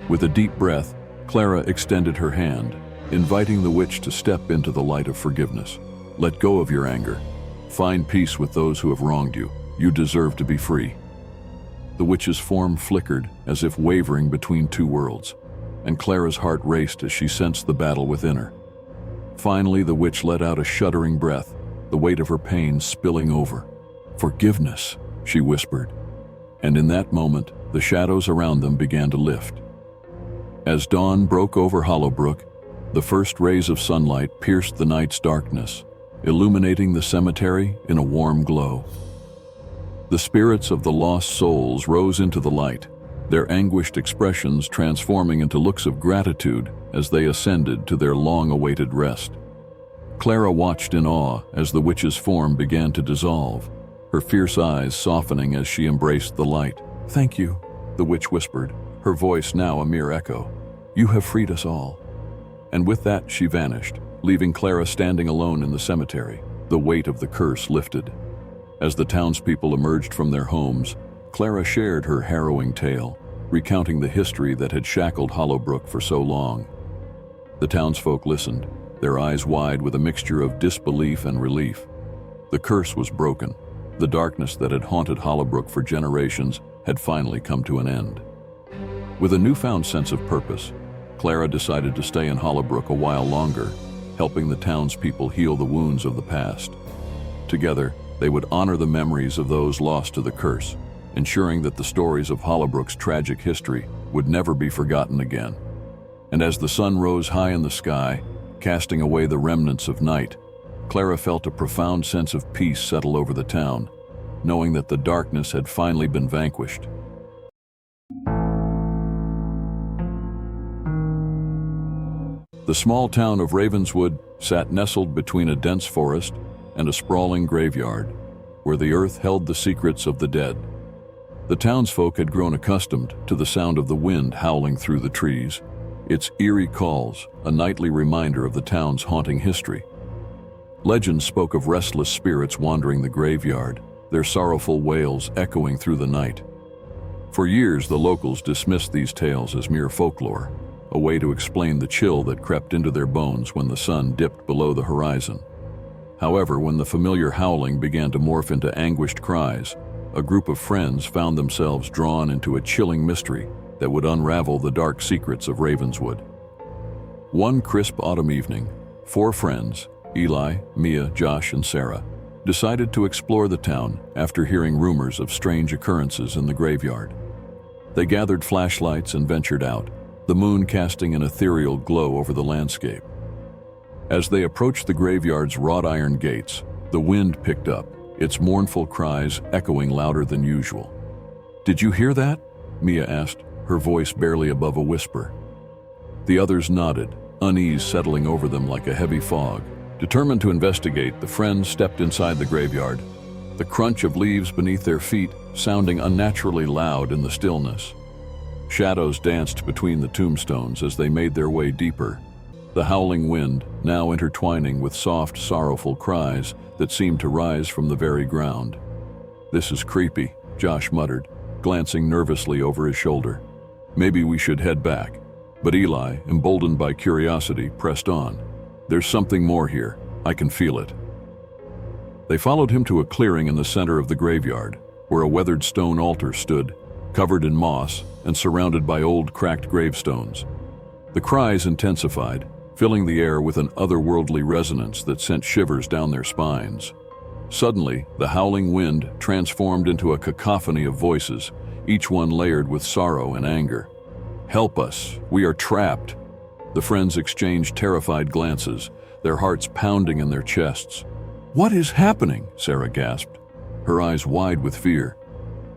With a deep breath, Clara extended her hand, inviting the witch to step into the light of forgiveness. "Let go of your anger. Find peace with those who have wronged you. You deserve to be free." The witch's form flickered as if wavering between two worlds, and Clara's heart raced as she sensed the battle within her. Finally, the witch let out a shuddering breath, the weight of her pain spilling over. "Forgiveness," she whispered, and in that moment, the shadows around them began to lift. As dawn broke over Hollowbrook, the first rays of sunlight pierced the night's darkness, illuminating the cemetery in a warm glow. The spirits of the lost souls rose into the light, their anguished expressions transforming into looks of gratitude as they ascended to their long-awaited rest. Clara watched in awe as the witch's form began to dissolve, her fierce eyes softening as she embraced the light. "Thank you," the witch whispered, her voice now a mere echo. "You have freed us all." And with that, she vanished, leaving Clara standing alone in the cemetery, the weight of the curse lifted. As the townspeople emerged from their homes, Clara shared her harrowing tale, recounting the history that had shackled Hollowbrook for so long. The townsfolk listened, their eyes wide with a mixture of disbelief and relief. The curse was broken. The darkness that had haunted Hollowbrook for generations had finally come to an end. With a newfound sense of purpose, Clara decided to stay in Hollowbrook a while longer, helping the townspeople heal the wounds of the past. Together, they would honor the memories of those lost to the curse, ensuring that the stories of Hollowbrook's tragic history would never be forgotten again. And as the sun rose high in the sky, casting away the remnants of night, Clara felt a profound sense of peace settle over the town, knowing that the darkness had finally been vanquished. The small town of Ravenswood sat nestled between a dense forest and a sprawling graveyard, where the earth held the secrets of the dead. The townsfolk had grown accustomed to the sound of the wind howling through the trees, its eerie calls a nightly reminder of the town's haunting history. Legends spoke of restless spirits wandering the graveyard, their sorrowful wails echoing through the night. For years, the locals dismissed these tales as mere folklore, a way to explain the chill that crept into their bones when the sun dipped below the horizon. However, when the familiar howling began to morph into anguished cries, a group of friends found themselves drawn into a chilling mystery that would unravel the dark secrets of Ravenswood. One crisp autumn evening, 4 friends, Eli, Mia, Josh, and Sarah, decided to explore the town after hearing rumors of strange occurrences in the graveyard. They gathered flashlights and ventured out, the moon casting an ethereal glow over the landscape. As they approached the graveyard's wrought iron gates, the wind picked up, its mournful cries echoing louder than usual. "Did you hear that?" Mia asked, her voice barely above a whisper. The others nodded, unease settling over them like a heavy fog. Determined to investigate, the friends stepped inside the graveyard, the crunch of leaves beneath their feet sounding unnaturally loud in the stillness. Shadows danced between the tombstones as they made their way deeper, the howling wind now intertwining with soft, sorrowful cries that seemed to rise from the very ground. "This is creepy," Josh muttered, glancing nervously over his shoulder. "Maybe we should head back." But Eli, emboldened by curiosity, pressed on. "There's something more here. I can feel it." They followed him to a clearing in the center of the graveyard, where a weathered stone altar stood, covered in moss and surrounded by old cracked gravestones. The cries intensified, filling the air with an otherworldly resonance that sent shivers down their spines. Suddenly, the howling wind transformed into a cacophony of voices, each one layered with sorrow and anger. "Help us! We are trapped!" The friends exchanged terrified glances, their hearts pounding in their chests. "What is happening?" Sarah gasped, her eyes wide with fear.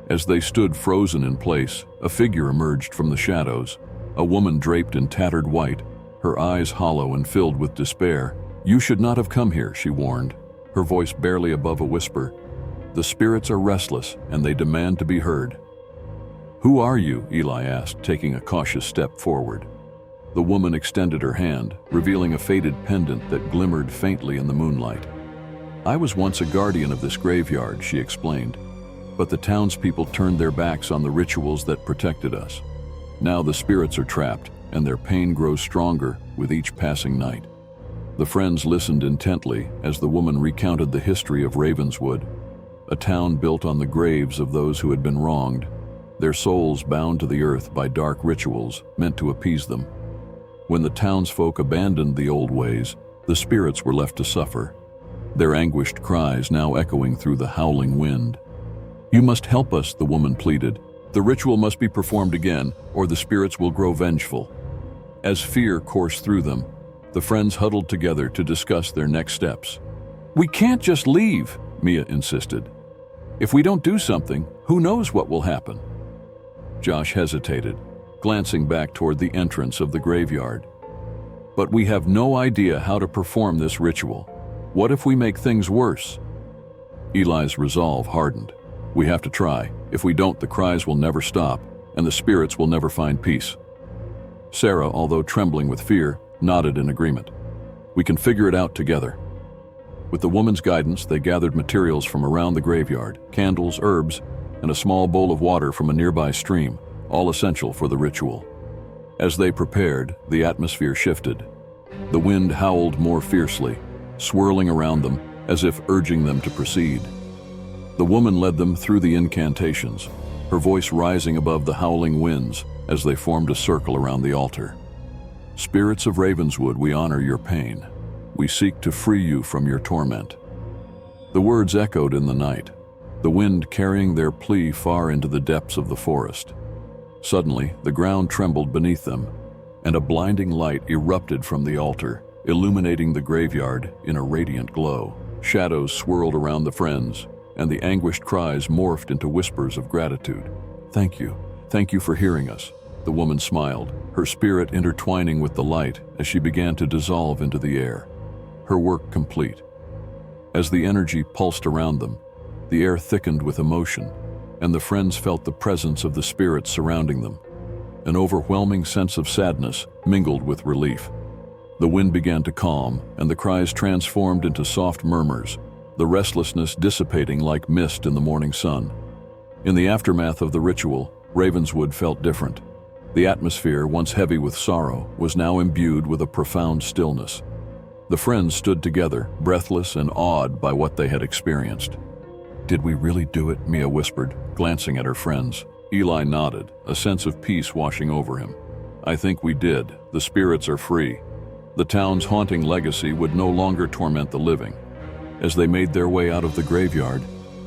As they stood frozen in place, a figure emerged from the shadows, a woman draped in tattered white, her eyes hollow and filled with despair. "You should not have come here," she warned, her voice barely above a whisper. "The spirits are restless, and they demand to be heard." "Who are you?" Eli asked, taking a cautious step forward. The woman extended her hand, revealing a faded pendant that glimmered faintly in the moonlight. "I was once a guardian of this graveyard," she explained, "but the townspeople turned their backs on the rituals that protected us. Now the spirits are trapped, and their pain grows stronger with each passing night." The friends listened intently as the woman recounted the history of Ravenswood, a town built on the graves of those who had been wronged. their souls bound to the earth by dark rituals meant to appease them. When the townsfolk abandoned the old ways, the spirits were left to suffer, their anguished cries now echoing through the howling wind. "You must help us," the woman pleaded. "The ritual must be performed again, or the spirits will grow vengeful." As fear coursed through them, the friends huddled together to discuss their next steps. "We can't just leave," Mia insisted. "If we don't do something, who knows what will happen?" Josh hesitated, glancing back toward the entrance of the graveyard. "But we have no idea how to perform this ritual. What if we make things worse?" Eli's resolve hardened. "We have to try. If we don't, the cries will never stop, and the spirits will never find peace." Sarah, although trembling with fear, nodded in agreement. "We can figure it out together." With the woman's guidance, they gathered materials from around the graveyard, candles, herbs, and a small bowl of water from a nearby stream, all essential for the ritual. As they prepared, the atmosphere shifted. The wind howled more fiercely, swirling around them as if urging them to proceed. The woman led them through the incantations, her voice rising above the howling winds as they formed a circle around the altar. "Spirits of Ravenswood, we honor your pain. We seek to free you from your torment." The words echoed in the night, the wind carrying their plea far into the depths of the forest. Suddenly, the ground trembled beneath them, and a blinding light erupted from the altar, illuminating the graveyard in a radiant glow. Shadows swirled around the friends, and the anguished cries morphed into whispers of gratitude. Thank you for hearing us," the woman smiled, her spirit intertwining with the light as she began to dissolve into the air, her work complete. As the energy pulsed around them, the air thickened with emotion, and the friends felt the presence of the spirits surrounding them. An overwhelming sense of sadness mingled with relief. The wind began to calm, and the cries transformed into soft murmurs, the restlessness dissipating like mist in the morning sun. In the aftermath of the ritual, Ravenswood felt different. The atmosphere, once heavy with sorrow, was now imbued with a profound stillness. The friends stood together, breathless and awed by what they had experienced. "Did we really do it?" Mia whispered, glancing at her friends. Eli nodded, a sense of peace washing over him. "I think we did. The spirits are free. The town's haunting legacy would no longer torment the living." As they made their way out of the graveyard,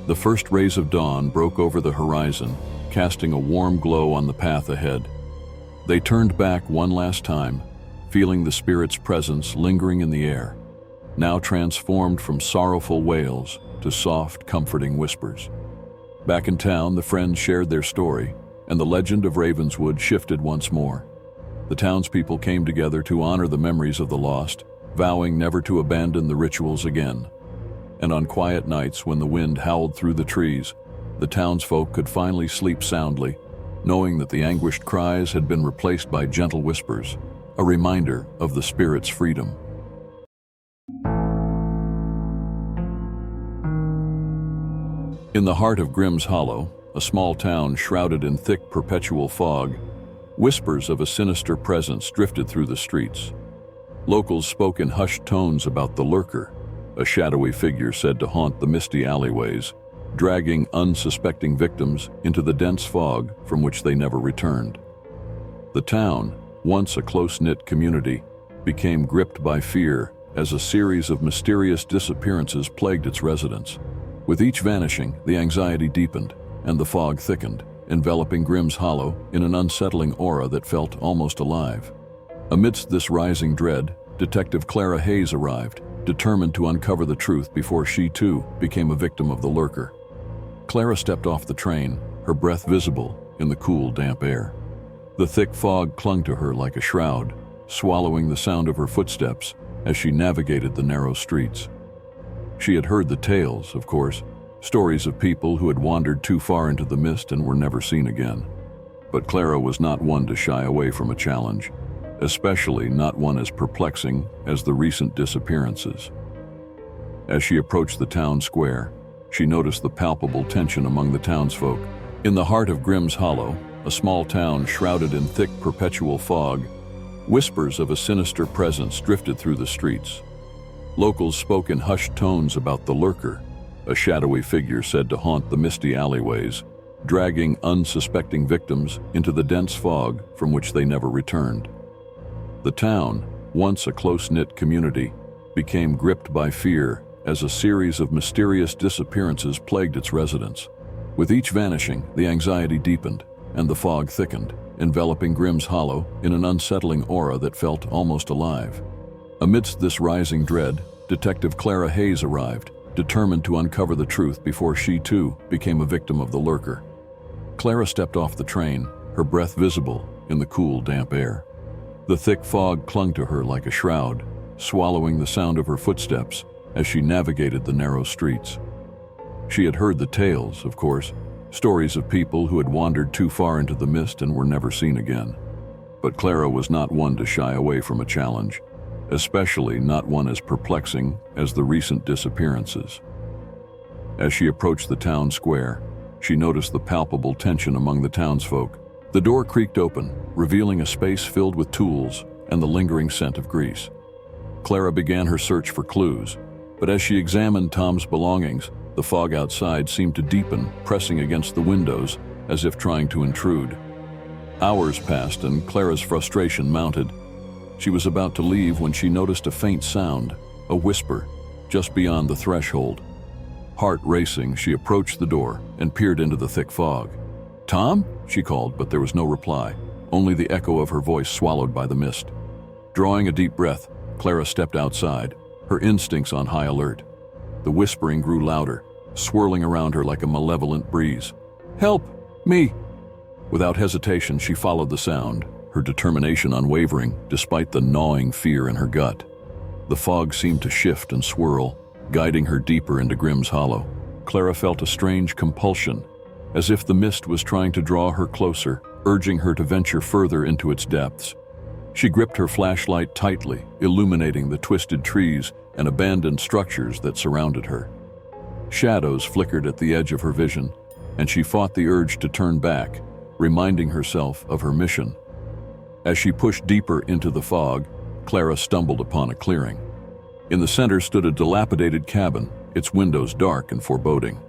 the first rays of dawn broke over the horizon, casting a warm glow on the path ahead. They turned back one last time, feeling the spirit's presence lingering in the air, now transformed from sorrowful wails to soft, comforting whispers. Back in town, the friends shared their story, and the legend of Ravenswood shifted once more. The townspeople came together to honor the memories of the lost, vowing never to abandon the rituals again. And on quiet nights when the wind howled through the trees, the townsfolk could finally sleep soundly, knowing that the anguished cries had been replaced by gentle whispers, a reminder of the spirit's freedom. In the heart of Grimm's Hollow, a small town shrouded in thick perpetual fog, whispers of a sinister presence drifted through the streets. Locals spoke in hushed tones about the lurker, a shadowy figure said to haunt the misty alleyways, dragging unsuspecting victims into the dense fog from which they never returned. The town, once a close-knit community, became gripped by fear as a series of mysterious disappearances plagued its residents. With each vanishing, the anxiety deepened, and the fog thickened, enveloping Grimm's Hollow in an unsettling aura that felt almost alive. Amidst this rising dread, Detective Clara Hayes arrived, determined to uncover the truth before she, too, became a victim of the lurker. Clara stepped off the train, her breath visible in the cool, damp air. The thick fog clung to her like a shroud, swallowing the sound of her footsteps as she navigated the narrow streets. She had heard the tales, of course, stories of people who had wandered too far into the mist and were never seen again. But Clara was not one to shy away from a challenge, especially not one as perplexing as the recent disappearances. As she approached the town square, she noticed the palpable tension among the townsfolk. In the heart of Grimm's Hollow, a small town shrouded in thick perpetual fog, whispers of a sinister presence drifted through the streets. Locals spoke in hushed tones about the lurker, a shadowy figure said to haunt the misty alleyways, dragging unsuspecting victims into the dense fog from which they never returned. The town, once a close-knit community, became gripped by fear as a series of mysterious disappearances plagued its residents. With each vanishing, the anxiety deepened, and the fog thickened, enveloping Grimm's Hollow in an unsettling aura that felt almost alive. Amidst this rising dread, Detective Clara Hayes arrived, determined to uncover the truth before she, too, became a victim of the lurker. Clara stepped off the train, her breath visible in the cool, damp air. The thick fog clung to her like a shroud, swallowing the sound of her footsteps as she navigated the narrow streets. She had heard the tales, of course, stories of people who had wandered too far into the mist and were never seen again. But Clara was not one to shy away from a challenge, especially not one as perplexing as the recent disappearances. As she approached the town square, she noticed the palpable tension among the townsfolk. The door creaked open, revealing a space filled with tools and the lingering scent of grease. Clara began her search for clues, but as she examined Tom's belongings, the fog outside seemed to deepen, pressing against the windows as if trying to intrude. Hours passed and Clara's frustration mounted. She was about to leave when she noticed a faint sound, a whisper, just beyond the threshold. Heart racing, she approached the door and peered into the thick fog. "Tom?" she called, but there was no reply, only the echo of her voice swallowed by the mist. Drawing a deep breath, Clara stepped outside, her instincts on high alert. The whispering grew louder, swirling around her like a malevolent breeze. "Help! Me!" Without hesitation, she followed the sound, her determination unwavering despite the gnawing fear in her gut. The fog seemed to shift and swirl, guiding her deeper into Grimm's Hollow. Clara felt a strange compulsion, as if the mist was trying to draw her closer, urging her to venture further into its depths. She gripped her flashlight tightly, illuminating the twisted trees and abandoned structures that surrounded her. Shadows flickered at the edge of her vision, and she fought the urge to turn back, reminding herself of her mission. As she pushed deeper into the fog, Clara stumbled upon a clearing. In the center stood a dilapidated cabin, its windows dark and foreboding.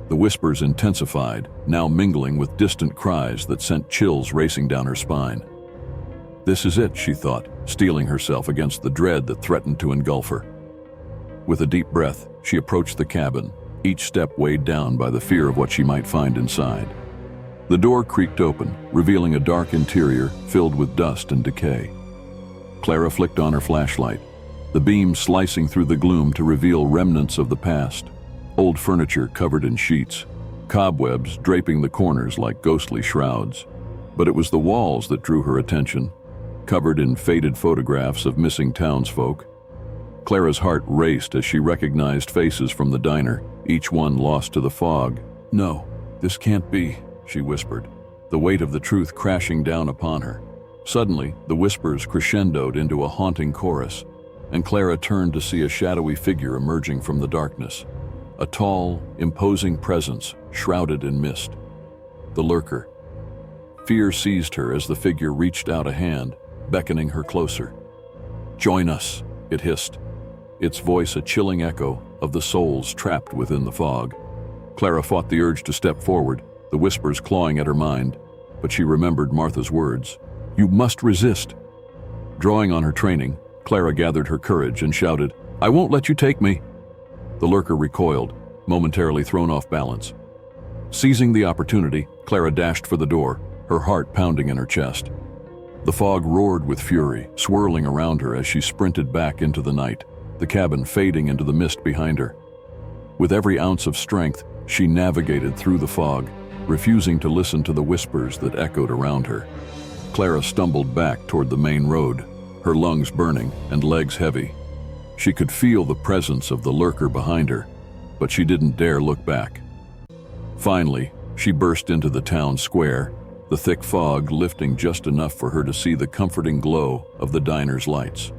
The whispers intensified, now mingling with distant cries that sent chills racing down her spine. This is it, she thought, steeling herself against the dread that threatened to engulf her. With a deep breath, she approached the cabin, each step weighed down by the fear of what she might find inside. The door creaked open, revealing a dark interior filled with dust and decay. Clara flicked on her flashlight, the beam slicing through the gloom to reveal remnants of the past. Old furniture covered in sheets, cobwebs draping the corners like ghostly shrouds. But it was the walls that drew her attention, covered in faded photographs of missing townsfolk. Clara's heart raced as she recognized faces from the diner, each one lost to the fog. "No, this can't be," she whispered, the weight of the truth crashing down upon her. Suddenly, the whispers crescendoed into a haunting chorus, and Clara turned to see a shadowy figure emerging from the darkness. A tall, imposing presence shrouded in mist. The lurker. Fear seized her as the figure reached out a hand, beckoning her closer. "Join us," it hissed, its voice a chilling echo of the souls trapped within the fog. Clara fought the urge to step forward, the whispers clawing at her mind, but she remembered Martha's words. "You must resist." Drawing on her training, Clara gathered her courage and shouted, "I won't let you take me." The lurker recoiled, momentarily thrown off balance. Seizing the opportunity, Clara dashed for the door, her heart pounding in her chest. The fog roared with fury, swirling around her as she sprinted back into the night, the cabin fading into the mist behind her. With every ounce of strength, she navigated through the fog, refusing to listen to the whispers that echoed around her. Clara stumbled back toward the main road, her lungs burning and legs heavy. She could feel the presence of the lurker behind her, but she didn't dare look back. Finally, she burst into the town square, the thick fog lifting just enough for her to see the comforting glow of the diner's lights.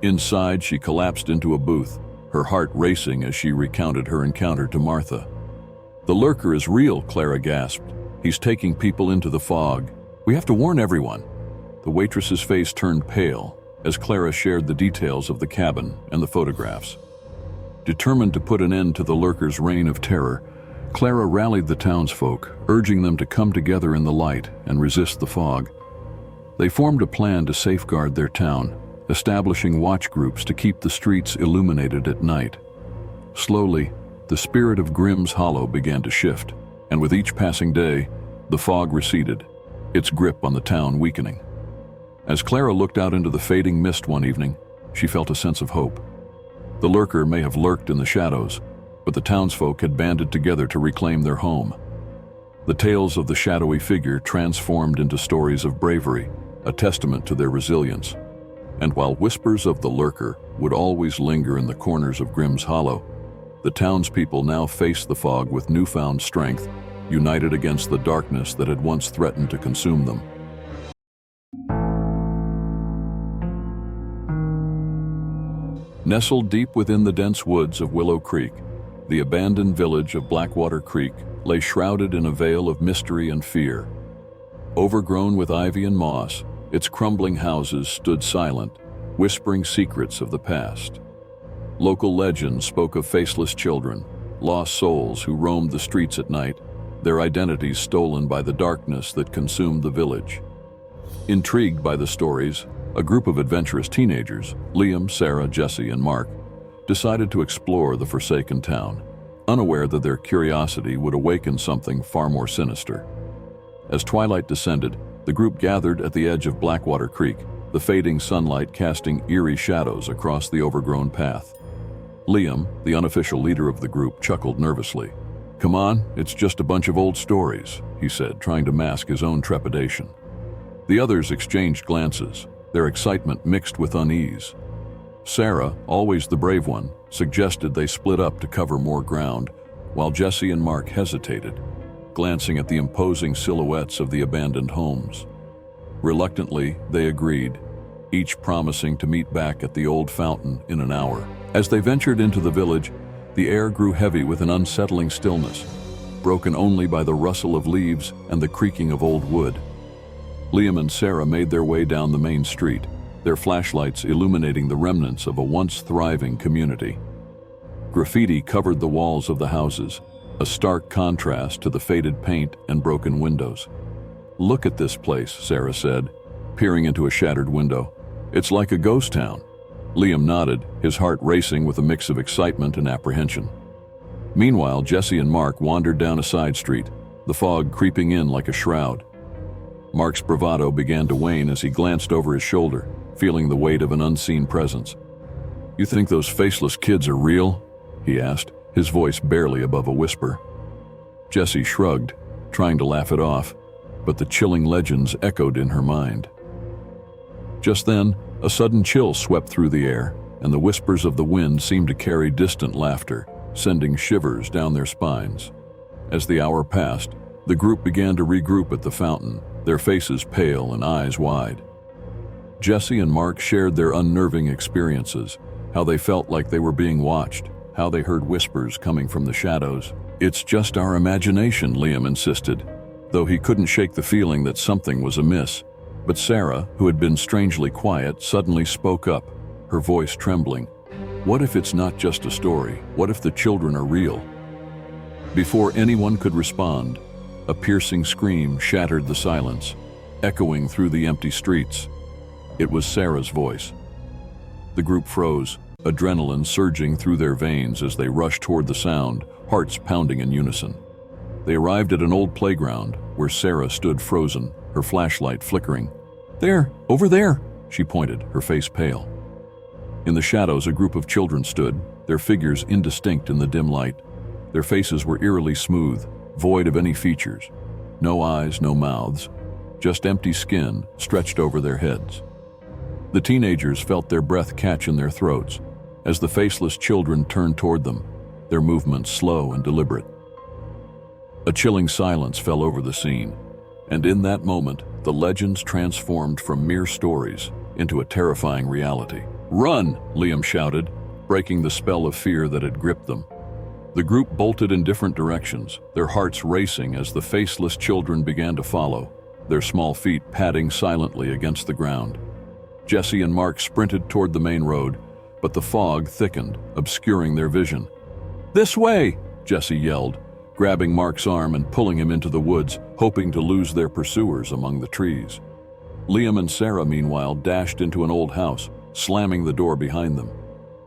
Inside, she collapsed into a booth, her heart racing as she recounted her encounter to Martha. "The lurker is real," Clara gasped. "He's taking people into the fog. We have to warn everyone." The waitress's face turned pale as Clara shared the details of the cabin and the photographs. Determined to put an end to the lurker's reign of terror, Clara rallied the townsfolk, urging them to come together in the light and resist the fog. They formed a plan to safeguard their town, establishing watch groups to keep the streets illuminated at night. Slowly, the spirit of Grimm's Hollow began to shift, and with each passing day, the fog receded, its grip on the town weakening. As Clara looked out into the fading mist one evening, she felt a sense of hope. The lurker may have lurked in the shadows, but the townsfolk had banded together to reclaim their home. The tales of the shadowy figure transformed into stories of bravery, a testament to their resilience. And while whispers of the lurker would always linger in the corners of Grimm's Hollow, the townspeople now faced the fog with newfound strength, united against the darkness that had once threatened to consume them. Nestled deep within the dense woods of Willow Creek, the abandoned village of Blackwater Creek lay shrouded in a veil of mystery and fear. Overgrown with ivy and moss, its crumbling houses stood silent, whispering secrets of the past. Local legends spoke of faceless children, lost souls who roamed the streets at night, their identities stolen by the darkness that consumed the village. Intrigued by the stories, a group of adventurous teenagers, Liam, Sarah, Jesse, and Mark, decided to explore the forsaken town, unaware that their curiosity would awaken something far more sinister. As twilight descended, the group gathered at the edge of Blackwater Creek, the fading sunlight casting eerie shadows across the overgrown path. Liam, the unofficial leader of the group, chuckled nervously. "Come on, it's just a bunch of old stories," he said, trying to mask his own trepidation. The others exchanged glances, their excitement mixed with unease. Sarah, always the brave one, suggested they split up to cover more ground, while Jesse and Mark hesitated, glancing at the imposing silhouettes of the abandoned homes. Reluctantly, they agreed, each promising to meet back at the old fountain in an hour. As they ventured into the village, the air grew heavy with an unsettling stillness, broken only by the rustle of leaves and the creaking of old wood. Liam and Sarah made their way down the main street, their flashlights illuminating the remnants of a once thriving community. Graffiti covered the walls of the houses, a stark contrast to the faded paint and broken windows. "Look at this place," Sarah said, peering into a shattered window. "It's like a ghost town." Liam nodded, his heart racing with a mix of excitement and apprehension. Meanwhile, Jesse and Mark wandered down a side street, the fog creeping in like a shroud. Mark's bravado began to wane as he glanced over his shoulder, feeling the weight of an unseen presence. "You think those faceless kids are real?" he asked, his voice barely above a whisper. Jesse shrugged, trying to laugh it off, but the chilling legends echoed in her mind. Just then, a sudden chill swept through the air, and the whispers of the wind seemed to carry distant laughter, sending shivers down their spines. As the hour passed, the group began to regroup at the fountain, their faces pale and eyes wide. Jesse and Mark shared their unnerving experiences, how they felt like they were being watched, how they heard whispers coming from the shadows. "It's just our imagination," Liam insisted, though he couldn't shake the feeling that something was amiss. But Sarah, who had been strangely quiet, suddenly spoke up, her voice trembling. "What if it's not just a story? What if the children are real?" Before anyone could respond, a piercing scream shattered the silence, echoing through the empty streets. It was Sarah's voice. The group froze, adrenaline surging through their veins as they rushed toward the sound, hearts pounding in unison. They arrived at an old playground where Sarah stood frozen, her flashlight flickering. "There, over there," she pointed, her face pale. In the shadows, a group of children stood, their figures indistinct in the dim light. Their faces were eerily smooth, void of any features. No eyes, no mouths, just empty skin stretched over their heads. The teenagers felt their breath catch in their throats as the faceless children turned toward them, their movements slow and deliberate. A chilling silence fell over the scene, and in that moment, the legends transformed from mere stories into a terrifying reality. "Run!" Liam shouted, breaking the spell of fear that had gripped them. The group bolted in different directions, their hearts racing as the faceless children began to follow, their small feet padding silently against the ground. Jesse and Mark sprinted toward the main road, but the fog thickened, obscuring their vision. "This way!" Jesse yelled, grabbing Mark's arm and pulling him into the woods, hoping to lose their pursuers among the trees. Liam and Sarah, meanwhile, dashed into an old house, slamming the door behind them.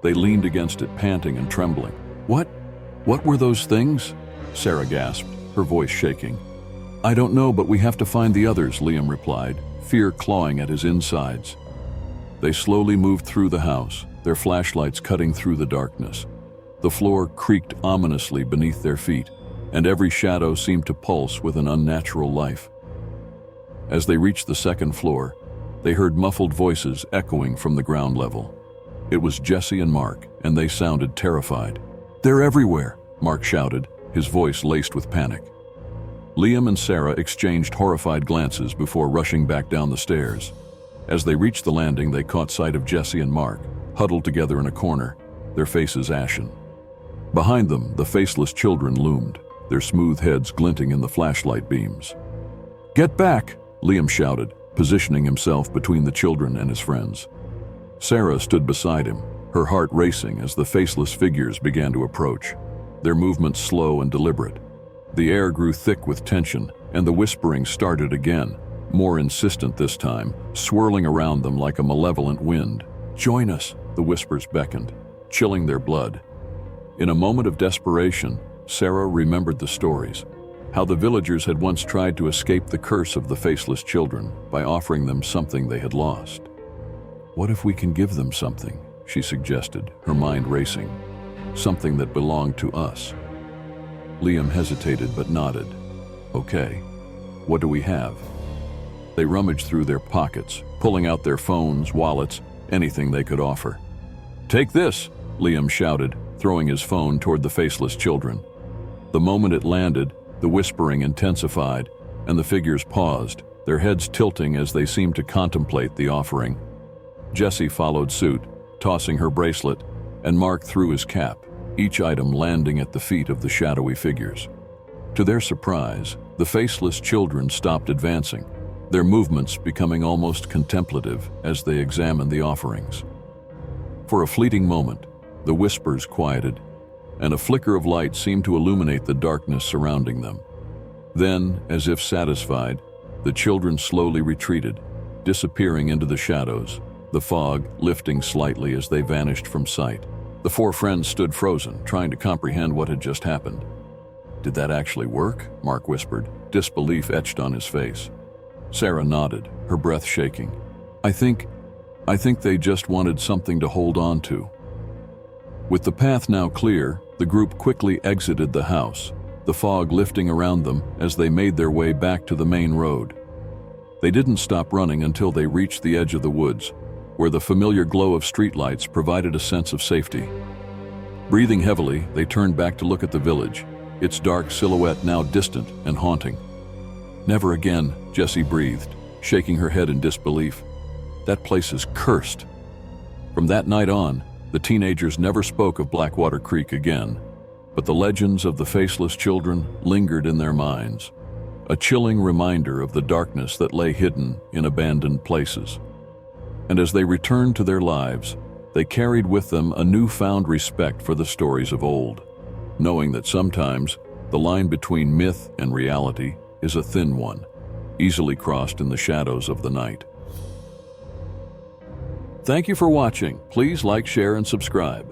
They leaned against it, panting and trembling. What were those things?" Sarah gasped, her voice shaking. "I don't know, but we have to find the others," Liam replied, fear clawing at his insides. They slowly moved through the house, their flashlights cutting through the darkness. The floor creaked ominously beneath their feet, and every shadow seemed to pulse with an unnatural life. As they reached the second floor, they heard muffled voices echoing from the ground level. It was Jesse and Mark, and they sounded terrified. "They're everywhere," Mark shouted, his voice laced with panic. Liam and Sarah exchanged horrified glances before rushing back down the stairs. As they reached the landing, they caught sight of Jesse and Mark, huddled together in a corner, their faces ashen. Behind them, the faceless children loomed, their smooth heads glinting in the flashlight beams. "Get back!" Liam shouted, positioning himself between the children and his friends. Sarah stood beside him, her heart racing as the faceless figures began to approach, their movements slow and deliberate. The air grew thick with tension, and the whispering started again, more insistent this time, swirling around them like a malevolent wind. "Join us," the whispers beckoned, chilling their blood. In a moment of desperation, Sarah remembered the stories, how the villagers had once tried to escape the curse of the faceless children by offering them something they had lost. "What if we can give them something?" she suggested, her mind racing. "Something that belonged to us." Liam hesitated but nodded. "Okay, what do we have?" They rummaged through their pockets, pulling out their phones, wallets, anything they could offer. "Take this," Liam shouted, throwing his phone toward the faceless children. The moment it landed, the whispering intensified, and the figures paused, their heads tilting as they seemed to contemplate the offering. Jessie followed suit, tossing her bracelet, and Mark threw his cap, each item landing at the feet of the shadowy figures. To their surprise, the faceless children stopped advancing, their movements becoming almost contemplative as they examined the offerings. For a fleeting moment, the whispers quieted, and a flicker of light seemed to illuminate the darkness surrounding them. Then, as if satisfied, the children slowly retreated, disappearing into the shadows, the fog lifting slightly as they vanished from sight. The four friends stood frozen, trying to comprehend what had just happened. "Did that actually work?" Mark whispered, disbelief etched on his face. Sarah nodded, her breath shaking. I think they just wanted something to hold on to." With the path now clear, the group quickly exited the house, the fog lifting around them as they made their way back to the main road. They didn't stop running until they reached the edge of the woods, where the familiar glow of streetlights provided a sense of safety. Breathing heavily, they turned back to look at the village, its dark silhouette now distant and haunting. "Never again," Jessie breathed, shaking her head in disbelief. "That place is cursed." From that night on, the teenagers never spoke of Blackwater Creek again, but the legends of the faceless children lingered in their minds, a chilling reminder of the darkness that lay hidden in abandoned places. And as they returned to their lives, they carried with them a newfound respect for the stories of old, knowing that sometimes the line between myth and reality is a thin one, easily crossed in the shadows of the night. Thank you for watching. Please like, share, and subscribe.